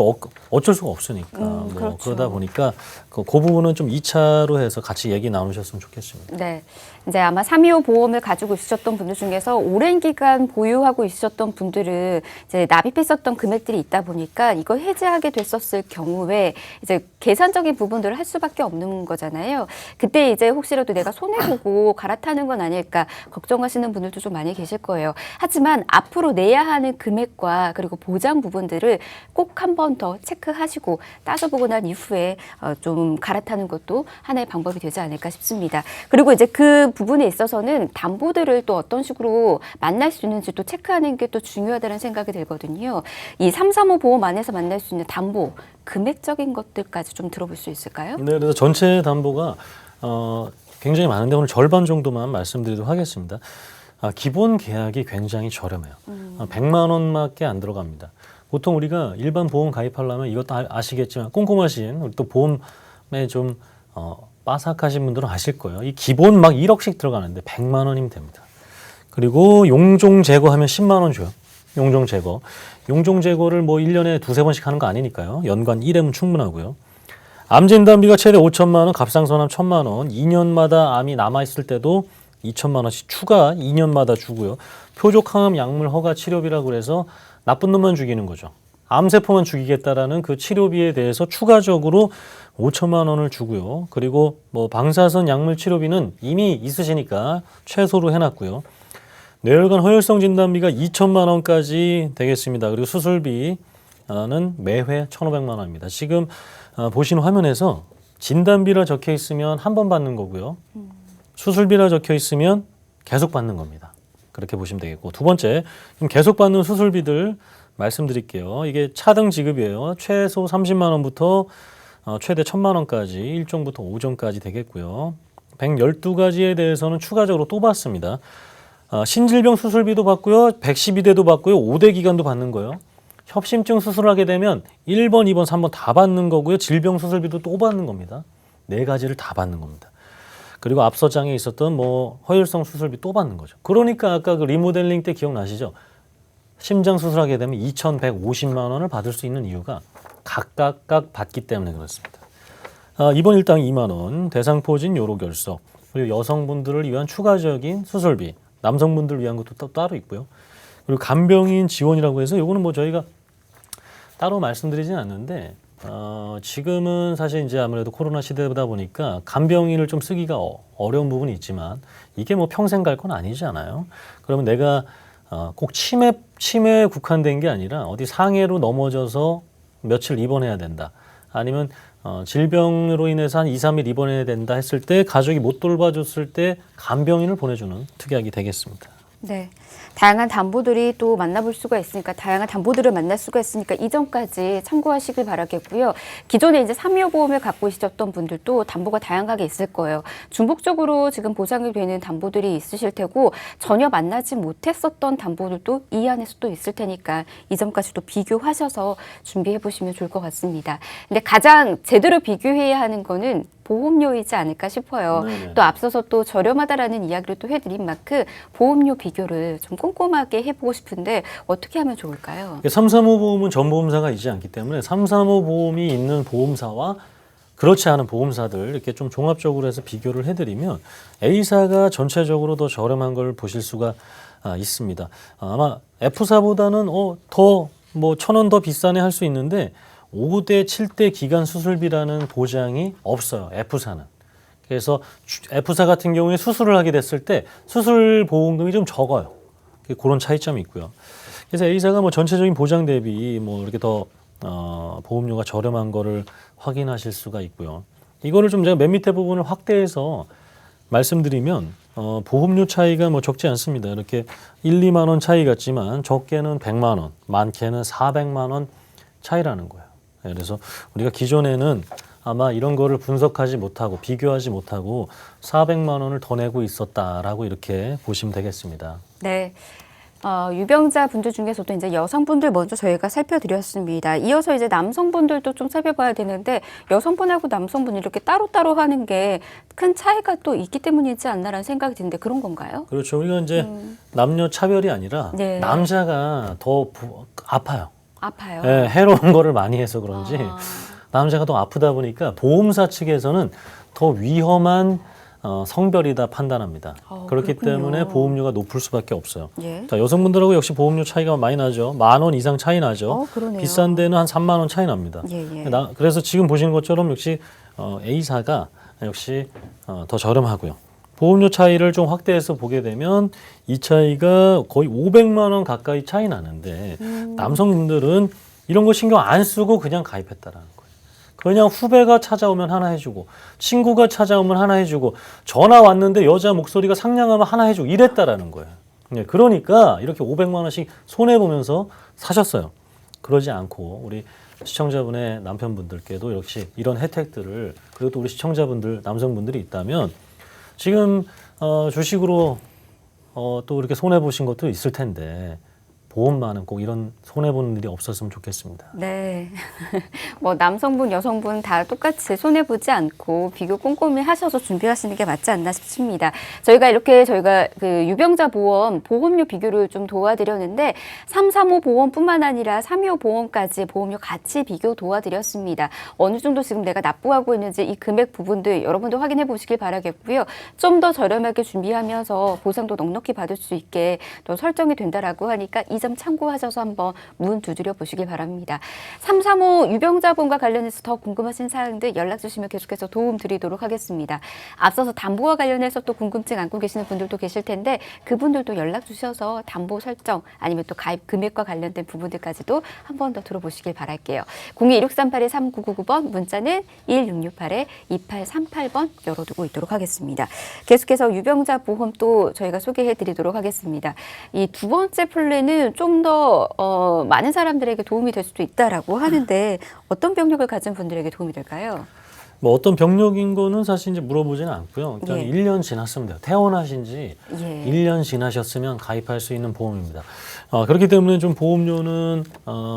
어쩔 수가 없으니까 그렇죠. 그러다 보니까 그 부분은 좀 2차로 해서 같이 얘기 나누셨으면 좋겠습니다. 네. 이제 아마 325 보험을 가지고 있으셨던 분들 중에서 오랜 기간 보유하고 있으셨던 분들은 이제 납입했었던 금액들이 있다 보니까 이걸 해지하게 됐었을 경우에 이제 계산적인 부분들을 할 수밖에 없는 거잖아요. 그때 이제 혹시라도 내가 손해보고 갈아타는 건 아닐까 걱정하시는 분들도 좀 많이 계실 거예요. 하지만 앞으로 내야 하는 금액과 그리고 보장 부분들을 꼭 한 번 더 체크하시고 따져보고 난 이후에 좀 갈아타는 것도 하나의 방법이 되지 않을까 싶습니다. 그리고 이제 그 부분에 있어서는 담보들을 또 어떤 식으로 만날 수 있는지 또 체크하는 게 또 중요하다는 생각이 들거든요. 이 335 보험 안에서 만날 수 있는 담보, 금액적인 것들까지 좀 들어볼 수 있을까요? 네, 그래서 전체 담보가 굉장히 많은데 오늘 절반 정도만 말씀드리도록 하겠습니다. 기본 계약이 굉장히 저렴해요. 100만 원밖에 안 들어갑니다. 보통 우리가 일반 보험 가입하려면 이것도 아시겠지만 꼼꼼하신 우리 또 보험에 좀 빠삭하신 분들은 아실 거예요. 이 기본 막 1억씩 들어가는데 100만 원이면 됩니다. 그리고 용종 제거하면 10만 원 줘요. 용종 제거. 용종 제거를 뭐 1년에 두세 번씩 하는 거 아니니까요. 연간 1회면 충분하고요. 암 진단비가 최대 5천만 원, 갑상선암 1,000만 원, 2년마다 암이 남아있을 때도 2천만 원씩 추가 2년마다 주고요. 표적항암 약물 허가 치료비라고 그래서 나쁜 놈만 죽이는 거죠. 암세포만 죽이겠다라는 그 치료비에 대해서 추가적으로 5천만 원을 주고요. 그리고 뭐 방사선 약물 치료비는 이미 있으시니까 최소로 해놨고요. 뇌혈관 허혈성 진단비가 2천만 원까지 되겠습니다. 그리고 수술비는 매회 1,500만 원입니다. 지금 보시는 화면에서 진단비라 적혀 있으면 한 번 받는 거고요. 수술비라 적혀 있으면 계속 받는 겁니다. 그렇게 보시면 되겠고, 두 번째, 계속 받는 수술비들 말씀드릴게요. 이게 차등 지급이에요. 최소 30만 원부터 최대 1,000만 원까지 1종부터 5종까지 되겠고요. 112가지에 대해서는 추가적으로 또 받습니다. 신질병 수술비도 받고요. 112대도 받고요. 5대 기간도 받는 거예요. 협심증 수술하게 되면 1번, 2번, 3번 다 받는 거고요. 질병 수술비도 또 받는 겁니다. 4가지를 다 받는 겁니다. 그리고 앞서 장에 있었던 뭐 허혈성 수술비 또 받는 거죠. 그러니까 아까 그 리모델링 때 기억나시죠? 심장 수술하게 되면 2,150만 원을 받을 수 있는 이유가 각각 받기 때문에 그렇습니다. 입원 일당 2만 원, 대상포진 요로결석, 그리고 여성분들을 위한 추가적인 수술비, 남성분들을 위한 것도 또 따로 있고요. 그리고 간병인 지원이라고 해서 이거는 뭐 저희가 따로 말씀드리진 않는데 지금은 사실 이제 아무래도 코로나 시대다 보니까 간병인을 좀 쓰기가 어려운 부분이 있지만 이게 뭐 평생 갈 건 아니잖아요. 그러면 내가 꼭 치매에 국한된 게 아니라 어디 상해로 넘어져서 며칠 입원해야 된다. 아니면 질병으로 인해서 한 2, 3일 입원해야 된다 했을 때 가족이 못 돌봐줬을 때 간병인을 보내주는 특약이 되겠습니다. 네. 다양한 담보들이 또 만나볼 수가 있으니까 다양한 담보들을 만날 수가 있으니까 이점까지 참고하시길 바라겠고요. 기존에 이제 3요 보험을 갖고 있으셨던 분들도 담보가 다양하게 있을 거예요. 중복적으로 지금 보장이 되는 담보들이 있으실 테고 전혀 만나지 못했었던 담보들도 이 안에서 또 있을 테니까 이 점까지도 비교하셔서 준비해 보시면 좋을 것 같습니다. 근데 가장 제대로 비교해야 하는 거는 보험료이지 않을까 싶어요. 네네. 또 앞서서 또 저렴하다라는 이야기를 또 해드린 만큼 보험료 비교를 좀 꼼꼼하게 해보고 싶은데 어떻게 하면 좋을까요? 335 보험은 전 보험사가 있지 않기 때문에 335 보험이 있는 보험사와 그렇지 않은 보험사들 이렇게 좀 종합적으로 해서 비교를 해드리면 A사가 전체적으로 더 저렴한 걸 보실 수가 있습니다. 아마 F사보다는 더 뭐 1,000원 더 비싸네 할 수 있는데 5대, 7대 기간 수술비라는 보장이 없어요. F사는. 그래서 F사 같은 경우에 수술을 하게 됐을 때 수술 보험금이 좀 적어요. 그런 차이점이 있고요. 그래서 A사가 뭐 전체적인 보장 대비 뭐 이렇게 더 보험료가 저렴한 거를 확인하실 수가 있고요. 이거를 좀 제가 맨 밑에 부분을 확대해서 말씀드리면 보험료 차이가 뭐 적지 않습니다. 이렇게 1, 2만 원 차이 같지만 적게는 100만 원, 많게는 400만 원 차이라는 거예요. 그래서 우리가 기존에는 아마 이런 거를 분석하지 못하고 비교하지 못하고 400만 원을 더 내고 있었다라고 이렇게 보시면 되겠습니다. 네. 유병자 분들 중에서도 이제 여성분들 먼저 저희가 살펴드렸습니다. 이어서 이제 남성분들도 좀 살펴봐야 되는데 여성분하고 남성분 이렇게 따로따로 하는 게 큰 차이가 또 있기 때문이지 않나라는 생각이 드는데 그런 건가요? 그렇죠. 우리가 이제 남녀 차별이 아니라 네. 남자가 더 아파요. 아파요. 네, 해로운 거를 많이 해서 그런지 아. 남자가 더 아프다 보니까 보험사 측에서는 더 위험한 성별이다 판단합니다. 그렇기 그렇군요. 때문에 보험료가 높을 수밖에 없어요. 예. 자, 여성분들하고 역시 보험료 차이가 많이 나죠. 10,000원 이상 차이 나죠. 그러네요. 비싼 데는 한 3만 원 차이 납니다. 예. 그래서 지금 보시는 것처럼 역시 A사가 역시 더 저렴하고요. 보험료 차이를 좀 확대해서 보게 되면 이 차이가 거의 500만 원 가까이 차이 나는데 남성분들은 이런 거 신경 안 쓰고 그냥 가입했다라는 거예요. 그냥 후배가 찾아오면 하나 해주고 친구가 찾아오면 하나 해주고 전화 왔는데 여자 목소리가 상냥하면 하나 해주고 이랬다라는 거예요. 네, 그러니까 이렇게 500만 원씩 손해보면서 사셨어요. 그러지 않고 우리 시청자분의 남편분들께도 역시 이런 혜택들을 그리고 또 우리 시청자분들 남성분들이 있다면 지금 주식으로 또 이렇게 손해보신 것도 있을 텐데 보험만은 꼭 이런 손해보는 일이 없었으면 좋겠습니다. 네. 뭐 남성분, 여성분 다 똑같이 손해보지 않고 비교 꼼꼼히 하셔서 준비하시는 게 맞지 않나 싶습니다. 저희가 그 유병자 보험료 비교를 좀 도와드렸는데 335 보험뿐만 아니라 325 보험까지 보험료 같이 비교 도와드렸습니다. 어느 정도 지금 내가 납부하고 있는지 이 금액 부분들 여러분도 확인해 보시길 바라겠고요. 좀 더 저렴하게 준비하면서 보상도 넉넉히 받을 수 있게 또 설정이 된다라고 하니까 이 점 참고하셔서 한번 문 두드려 보시길 바랍니다. 335 유병자보험과 관련해서 더 궁금하신 사항들 연락 주시면 계속해서 도움 드리도록 하겠습니다. 앞서서 담보와 관련해서 또 궁금증 안고 계시는 분들도 계실 텐데 그분들도 연락 주셔서 담보 설정 아니면 또 가입 금액과 관련된 부분들까지도 한 번 더 들어보시길 바랄게요. 02-1638-3999번 문자는 1668-2838번 열어두고 있도록 하겠습니다. 계속해서 유병자 보험 또 저희가 소개해 드리도록 하겠습니다. 이 두 번째 플랜은 좀 더 많은 사람들에게 도움이 될 수도 있다라고 하는데 어떤 병력을 가진 분들에게 도움이 될까요? 뭐 어떤 병력인 거는 사실 이제 물어보지는 않고요. 일단 예. 1년 지났으면 돼요. 태어나신 지 예. 1년 지나셨으면 가입할 수 있는 보험입니다. 그렇기 때문에 좀 보험료는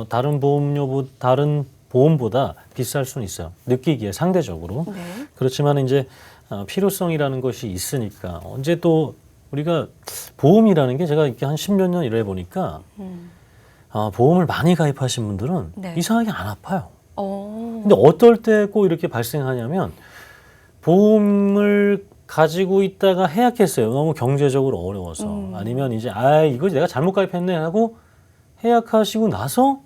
다른 보험보다 비쌀 수는 있어요. 느끼기에 상대적으로. 네. 그렇지만 이제 필요성이라는 것이 있으니까 언제 또 우리가 보험이라는 게 제가 이렇게 한 10몇 년 일해 보니까 보험을 많이 가입하신 분들은 네. 이상하게 안 아파요. 어. 근데 어떨 때 꼭 이렇게 발생하냐면 보험을 가지고 있다가 해약했어요. 너무 경제적으로 어려워서. 아니면 이제 이거 내가 잘못 가입했네 하고 해약하시고 나서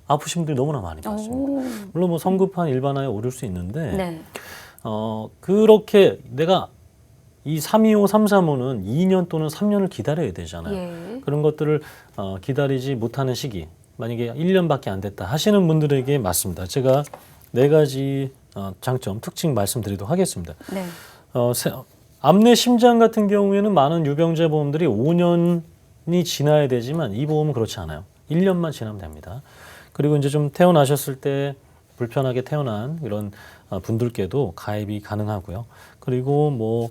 아프신 분들이 너무나 많이 봤습니다. 물론 뭐 성급한 일반화에 오를 수 있는데 네. 그렇게 내가 이 325, 335는 2년 또는 3년을 기다려야 되잖아요. 예. 그런 것들을 기다리지 못하는 시기, 만약에 1년밖에 안 됐다 하시는 분들에게 맞습니다. 제가 4가지 장점, 특징 말씀드리도록 하겠습니다. 네. 암내 심장 같은 경우에는 많은 유병자 보험들이 5년이 지나야 되지만 이 보험은 그렇지 않아요. 1년만 지나면 됩니다. 그리고 이제 좀 태어나셨을 때 불편하게 태어난 이런 분들께도 가입이 가능하고요. 그리고 뭐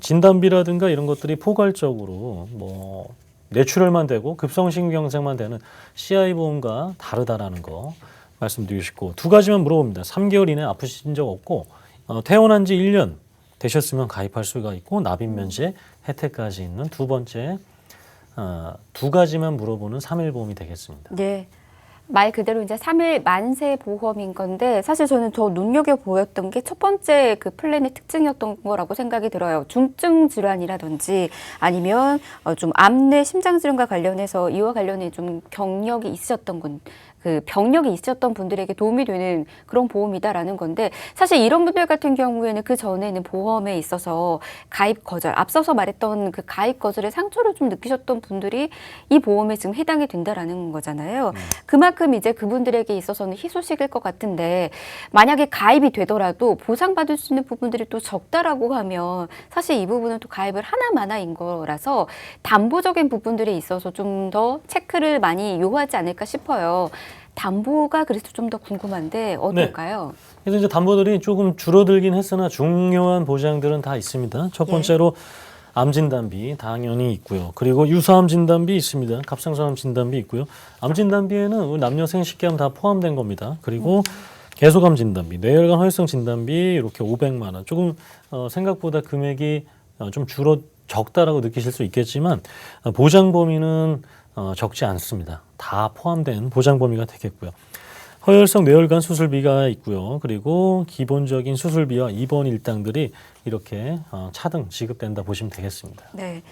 진단비라든가 이런 것들이 포괄적으로 뭐 뇌출혈만 되고 급성심경색만 되는 CI 보험과 다르다라는 거 말씀드리고 싶고 2가지만 물어봅니다. 3개월 이내 아프신 적 없고 태어난 지 1년 되셨으면 가입할 수가 있고 납입 면제 혜택까지 있는 2번째 2가지만 물어보는 3일 보험이 되겠습니다. 네. 말 그대로 이제 3일 만세 보험인 건데 사실 저는 더 눈여겨 보였던 게 첫 번째 그 플랜의 특징이었던 거라고 생각이 들어요. 중증 질환이라든지 아니면 좀 암내 심장 질환과 관련해서 이와 관련해 좀 경력이 있으셨던 그 병력이 있었던 분들에게 도움이 되는 그런 보험이다라는 건데 사실 이런 분들 같은 경우에는 그 전에는 보험에 있어서 가입 거절, 앞서서 말했던 그 가입 거절의 상처를 좀 느끼셨던 분들이 이 보험에 지금 해당이 된다라는 거잖아요. 그만큼 이제 그분들에게 있어서는 희소식일 것 같은데 만약에 가입이 되더라도 보상받을 수 있는 부분들이 또 적다라고 하면 사실 이 부분은 또 가입을 하나마나인 거라서 담보적인 부분들에 있어서 좀 더 체크를 많이 요하지 않을까 싶어요. 담보가 그래서 좀 더 궁금한데 어떨까요? 네. 그래서 이제 담보들이 조금 줄어들긴 했으나 중요한 보장들은 다 있습니다. 첫 번째로 암 진단비 당연히 있고요. 그리고 유사암 진단비 있습니다. 갑상선암 진단비 있고요. 암 진단비에는 남녀 생식기암 다 포함된 겁니다. 그리고 계속암 진단비, 뇌혈관 허혈성 진단비 이렇게 500만 원. 조금 생각보다 금액이 좀 적다라고 느끼실 수 있겠지만 보장 범위는 적지 않습니다. 다 포함된 보장 범위가 되겠고요. 허혈성 뇌혈관 수술비가 있고요. 그리고 기본적인 수술비와 입원 일당들이 이렇게 차등 지급된다 보시면 되겠습니다. 네.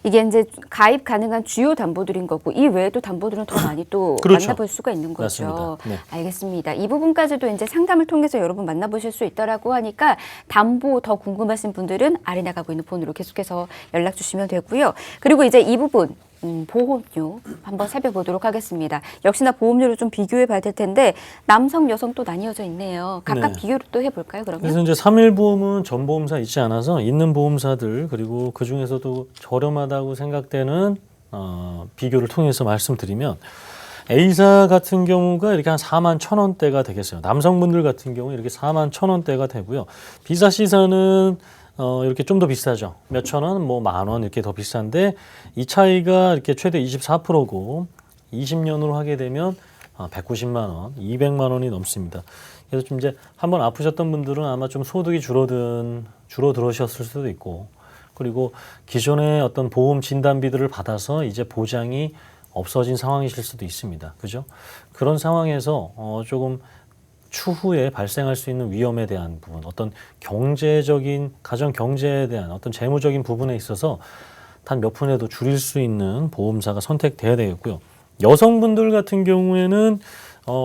이게 이제 가입 가능한 주요 담보들인 거고 이 외에도 담보들은 더 많이 또 그렇죠. 만나볼 수가 있는 거죠. 맞습니다. 네. 알겠습니다. 이 부분까지도 이제 상담을 통해서 여러분 만나보실 수 있다라고 하니까 담보 더 궁금하신 분들은 아래 나가고 있는 폰으로 계속해서 연락 주시면 되고요. 그리고 이제 이 부분 보험료 한번 살펴보도록 하겠습니다. 역시나 보험료를 좀 비교해 봐야 될 텐데 남성, 여성 또 나뉘어져 있네요. 각각 네. 비교를 또 해볼까요, 그러면? 그래서 이제 3일 보험은 전 보험사 있지 않아서 있는 보험사들 그리고 그 중에서도 저렴하다고 생각되는 비교를 통해서 말씀드리면 A사 같은 경우가 이렇게 한 4만 1,000원대가 되겠어요. 남성분들 같은 경우 이렇게 4만 1,000원대가 되고요. B사, C사는 이렇게 좀 더 비싸죠. 몇천 원, 뭐 만 원 이렇게 더 비싼데 이 차이가 이렇게 최대 24%고 20년으로 하게 되면 190만 원, 200만 원이 넘습니다. 그래서 좀 이제 한번 아프셨던 분들은 아마 좀 소득이 줄어들으셨을 수도 있고 그리고 기존의 어떤 보험 진단비들을 받아서 이제 보장이 없어진 상황이실 수도 있습니다. 그죠? 그런 상황에서 조금 추후에 발생할 수 있는 위험에 대한 부분, 어떤 경제적인, 가정 경제에 대한 어떤 재무적인 부분에 있어서 단 몇 푼에도 줄일 수 있는 보험사가 선택돼야 되겠고요. 여성분들 같은 경우에는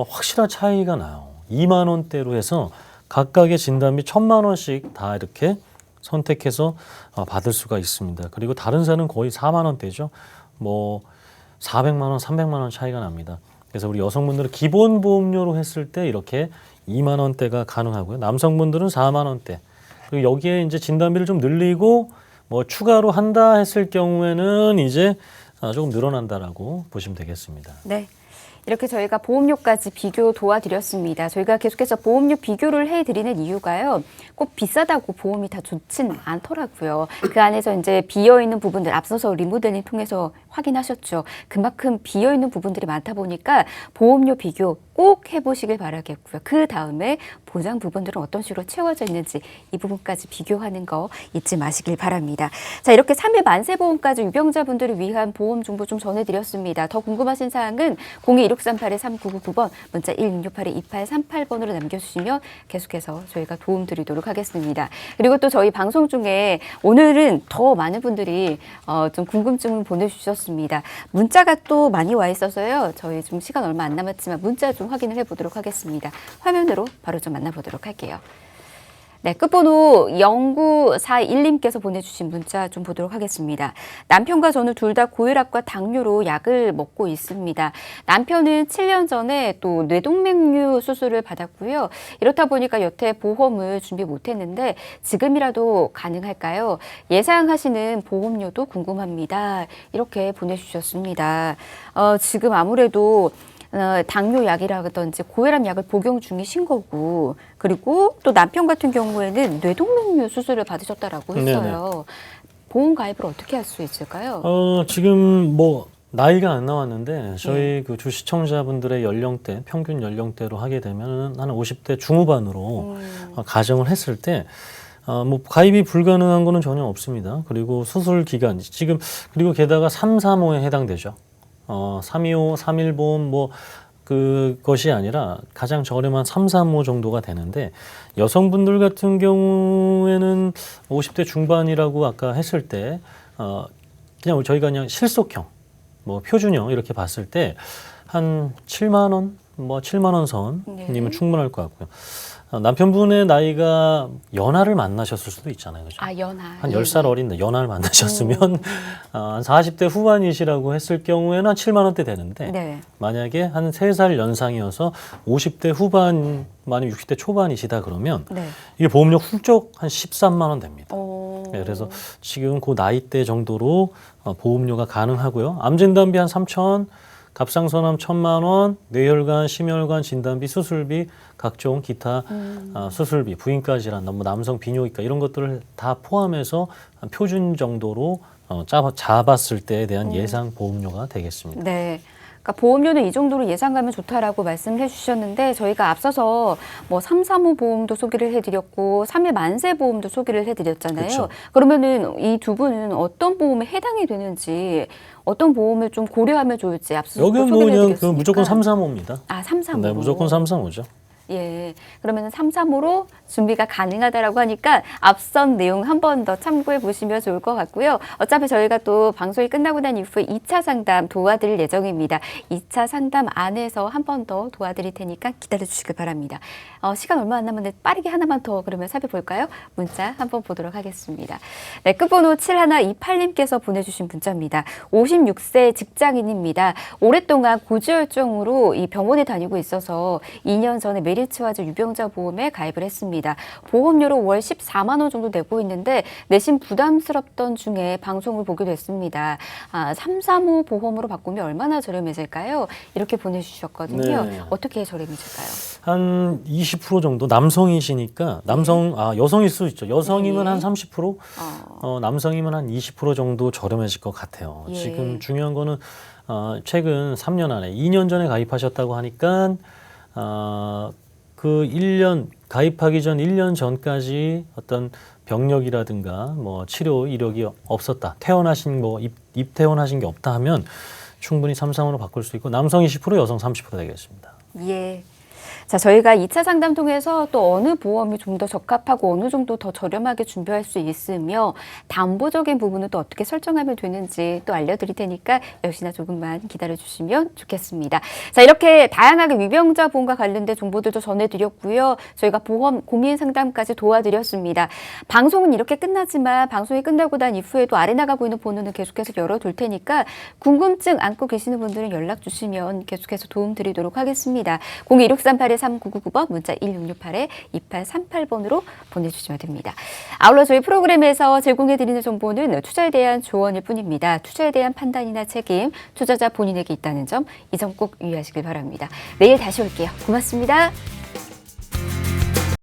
확실한 차이가 나요. 2만 원대로 해서 각각의 진단비 1,000만 원씩 다 이렇게 선택해서 받을 수가 있습니다. 그리고 다른 사는 거의 4만 원대죠. 뭐 400만 원, 300만 원 차이가 납니다. 그래서 우리 여성분들은 기본 보험료로 했을 때 이렇게 2만 원대가 가능하고요. 남성분들은 4만 원대. 그리고 여기에 이제 진단비를 좀 늘리고 뭐 추가로 한다 했을 경우에는 이제 조금 늘어난다라고 보시면 되겠습니다. 네. 이렇게 저희가 보험료까지 비교 도와드렸습니다. 저희가 계속해서 보험료 비교를 해드리는 이유가요. 꼭 비싸다고 보험이 다 좋진 않더라고요. 그 안에서 이제 비어있는 부분들, 앞서서 리모델링 통해서 확인하셨죠. 그만큼 비어있는 부분들이 많다 보니까 보험료 비교 꼭 해보시길 바라겠고요. 그 다음에 보장 부분들은 어떤 식으로 채워져 있는지 이 부분까지 비교하는 거 잊지 마시길 바랍니다. 자, 이렇게 3일 만세보험까지 유병자분들을 위한 보험 정보 좀 전해드렸습니다. 더 궁금하신 사항은 02-1638-3999번, 문자 1668-2838번으로 남겨주시면 계속해서 저희가 도움드리도록 하겠습니다. 그리고 또 저희 방송 중에 오늘은 더 많은 분들이 좀 궁금증을 보내주셨습니다. 문자가 또 많이 와 있어서요. 저희 좀 시간 얼마 안 남았지만 문자 좀 확인을 해보도록 하겠습니다. 화면으로 바로 좀 만나보도록 할게요. 네, 끝번호 0941님께서 보내주신 문자 좀 보도록 하겠습니다. 남편과 저는 둘 다 고혈압과 당뇨로 약을 먹고 있습니다. 남편은 7년 전에 또 뇌동맥류 수술을 받았고요. 이렇다 보니까 여태 보험을 준비 못했는데 지금이라도 가능할까요? 예상하시는 보험료도 궁금합니다. 이렇게 보내주셨습니다. 지금 아무래도 당뇨 약이라든지 고혈압 약을 복용 중이신 거고, 그리고 또 남편 같은 경우에는 뇌동맥류 수술을 받으셨다라고 했어요. 네네. 보험 가입을 어떻게 할 수 있을까요? 지금 뭐 나이가 안 나왔는데 저희 그 주 시청자분들의 연령대, 평균 연령대로 하게 되면 한 50대 중후반으로 가정을 했을 때 뭐 가입이 불가능한 거는 전혀 없습니다. 그리고 수술 기간 지금 그리고 게다가 335에 해당되죠. 325, 3일보험 뭐 그것이 아니라 가장 저렴한 335 정도가 되는데 여성분들 같은 경우에는 50대 중반이라고 아까 했을 때 그냥 저희가 그냥 실속형, 뭐 표준형 이렇게 봤을 때 한 7만 원, 뭐 7만 원 선이면 충분할 것 같고요. 남편분의 나이가 연하를 만나셨을 수도 있잖아요. 그죠? 아, 연하. 한 10살 어린 연하를 만나셨으면 한 40대 후반이시라고 했을 경우에는 한 7만 원대 되는데 네. 만약에 한 3살 연상이어서 50대 후반 아니면 60대 초반이시다 그러면 이게 보험료 훌쩍 한 13만 원 됩니다. 네, 그래서 지금 그 나이대 정도로 보험료가 가능하고요. 암진단비 한 3천, 갑상선암 1,000만 원, 뇌혈관, 심혈관 진단비, 수술비, 각종 기타 수술비, 부인과 질환, 뭐 남성 비뇨기과 이런 것들을 다 포함해서 한 표준 정도로 잡았을 때에 대한 예상 보험료가 되겠습니다. 네. 그러니까 보험료는 이 정도로 예상하면 좋다라고 말씀을 해주셨는데 저희가 앞서서 뭐 335 보험도 소개를 해드렸고 3일 만세 보험도 소개를 해드렸잖아요. 그쵸. 그러면은 이 두 분은 어떤 보험에 해당이 되는지 어떤 보험을 좀 고려하면 좋을지 앞서 여기는 뭐 그냥 그 무조건 335입니다. 아, 335. 네, 무조건 335죠. 예, 그러면 335로 준비가 가능하다라고 하니까 앞선 내용 한 번 더 참고해 보시면 좋을 것 같고요. 어차피 저희가 또 방송이 끝나고 난 이후에 2차 상담 도와드릴 예정입니다. 2차 상담 안에서 한 번 더 도와드릴 테니까 기다려 주시길 바랍니다. 시간 얼마 안 남았는데 빠르게 하나만 더 그러면 살펴볼까요? 문자 한번 보도록 하겠습니다. 네, 끝번호 7128님께서 보내주신 문자입니다. 56세 직장인입니다. 오랫동안 고지혈증으로 이 병원에 다니고 있어서 2년 전에 메리츠와즈 유병자 보험에 가입을 했습니다. 보험료로 월 14만 원 정도 내고 있는데 내심 부담스럽던 중에 방송을 보게 됐습니다. 335 보험으로 바꾸면 얼마나 저렴해질까요? 이렇게 보내주셨거든요. 네. 어떻게 저렴해질까요? 한 20% 정도 남성이시니까 여성일 수 있죠. 여성이면 한 30%, 남성이면 한 20% 정도 저렴해질 것 같아요. 예. 지금 중요한 거는 최근 3년 안에 2년 전에 가입하셨다고 하니까 그 1년 가입하기 전 1년 전까지 어떤 병력이라든가 뭐 치료 이력이 없었다. 퇴원하신 뭐 입퇴원하신 게 없다 하면 충분히 335로 바꿀 수 있고 남성 20%, 여성 30% 되겠습니다. 예. 자, 저희가 2차 상담 통해서 또 어느 보험이 좀 더 적합하고 어느 정도 더 저렴하게 준비할 수 있으며 담보적인 부분은 또 어떻게 설정하면 되는지 또 알려드릴 테니까 역시나 조금만 기다려주시면 좋겠습니다. 자, 이렇게 다양하게 유병자 보험과 관련된 정보들도 전해드렸고요. 저희가 보험 고민 상담까지 도와드렸습니다. 방송은 이렇게 끝나지만 방송이 끝나고 난 이후에도 아래 나가고 있는 번호는 계속해서 열어둘 테니까 궁금증 안고 계시는 분들은 연락 주시면 계속해서 도움 드리도록 하겠습니다. 02-1638 샵9382-3999번, 문자 1668-2838번으로 보내주시면 됩니다. 아울러 저희 프로그램에서 제공해드리는 정보는 투자에 대한 조언일 뿐입니다. 투자에 대한 판단이나 책임, 투자자 본인에게 있다는 점, 이 점 꼭 유의하시길 바랍니다. 내일 다시 올게요. 고맙습니다.